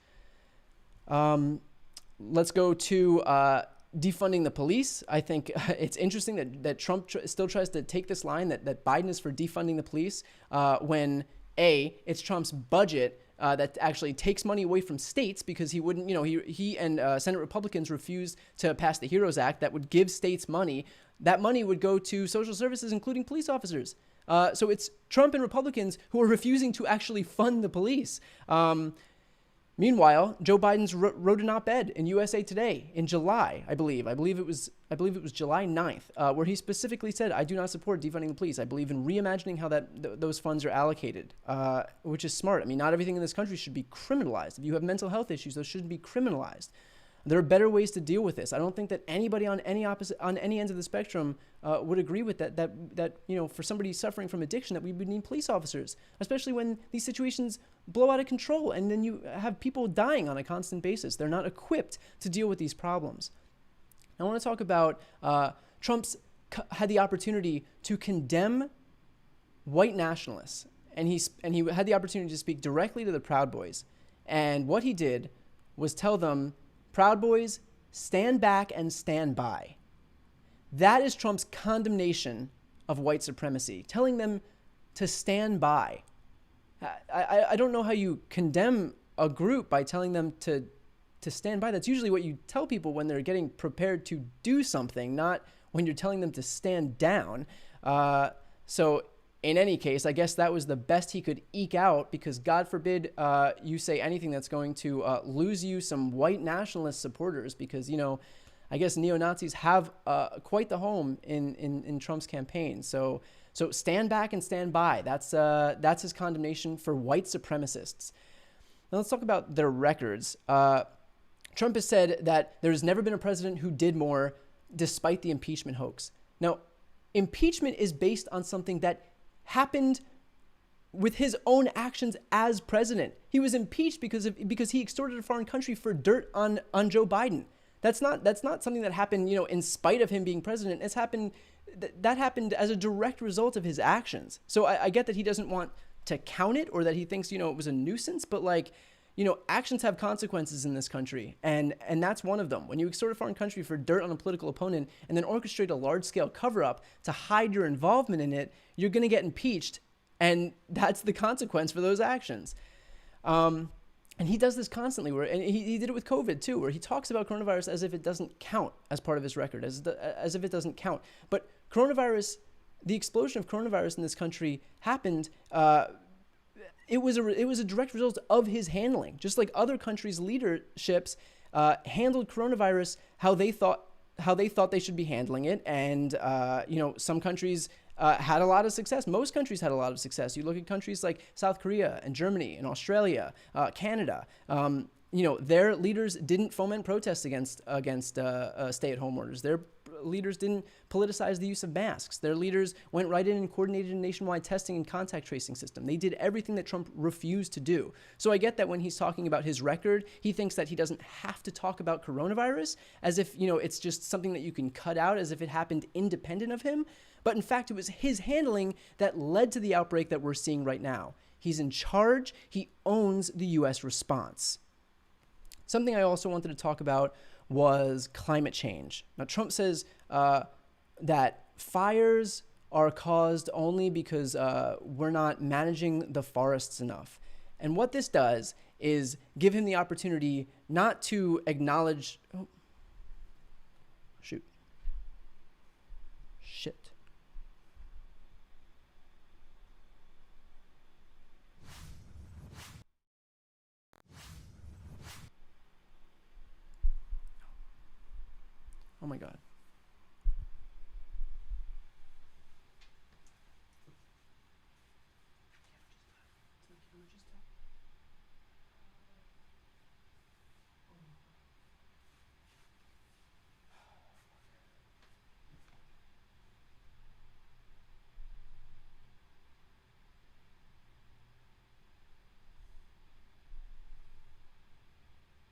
Let's go to defunding the police. I think it's interesting that Trump still tries to take this line that Biden is for defunding the police when it's Trump's budget that actually takes money away from states, because he wouldn't, he and Senate Republicans refused to pass the HEROES Act that would give states money. That money would go to social services, including police officers. So it's Trump and Republicans who are refusing to actually fund the police. Meanwhile, Joe Biden's wrote an op-ed in USA Today in July, I believe it was July 9th, where he specifically said, "I do not support defunding the police. I believe in reimagining how those funds are allocated," which is smart. I mean, not everything in this country should be criminalized. If you have mental health issues, those shouldn't be criminalized. There are better ways to deal with this. I don't think that anybody on any ends of the spectrum would agree with that. That for somebody suffering from addiction, that we would need police officers, especially when these situations blow out of control and then you have people dying on a constant basis. They're not equipped to deal with these problems. I want to talk about Trump's had the opportunity to condemn white nationalists, and he had the opportunity to speak directly to the Proud Boys, and what he did was tell them, "Proud Boys, stand back and stand by." That is Trump's condemnation of white supremacy, telling them to stand by. I don't know how you condemn a group by telling them to stand by. That's usually what you tell people when they're getting prepared to do something, not when you're telling them to stand down. So in any case, I guess that was the best he could eke out, because God forbid you say anything that's going to lose you some white nationalist supporters, because, I guess neo-Nazis have quite the home in Trump's campaign. So stand back and stand by. That's his condemnation for white supremacists. Now let's talk about their records. Trump has said that there's never been a president who did more despite the impeachment hoax. Now, impeachment is based on something that happened with his own actions as president. He was impeached because he extorted a foreign country for dirt on Joe Biden. That's not something that happened, in spite of him being president. It's happened, that happened as a direct result of his actions. So I get that he doesn't want to count it, or that he thinks, it was a nuisance, but actions have consequences in this country, and that's one of them. When you extort a foreign country for dirt on a political opponent and then orchestrate a large-scale cover-up to hide your involvement in it, you're going to get impeached, and that's the consequence for those actions. And he does this constantly, and he did it with COVID too, where he talks about coronavirus as if it doesn't count as part of his record, as if it doesn't count. But coronavirus, the explosion of coronavirus in this country happened. It was a direct result of his handling, just like other countries' leaderships handled coronavirus how they thought they should be handling it, and some countries had a lot of success. Most countries had a lot of success. You look at countries like South Korea and Germany and Australia, Canada. Their leaders didn't foment protests against stay-at-home orders. Their leaders didn't politicize the use of masks. Their leaders went right in and coordinated a nationwide testing and contact tracing system. They did everything that Trump refused to do. So I get that when he's talking about his record, he thinks that he doesn't have to talk about coronavirus as if, it's just something that you can cut out, as if it happened independent of him. But in fact, it was his handling that led to the outbreak that we're seeing right now. He's in charge. He owns the U.S. response. Something I also wanted to talk about was climate change. Now, Trump says that fires are caused only because we're not managing the forests enough. And what this does is give him the opportunity not to acknowledge... Oh, shit. Oh my God.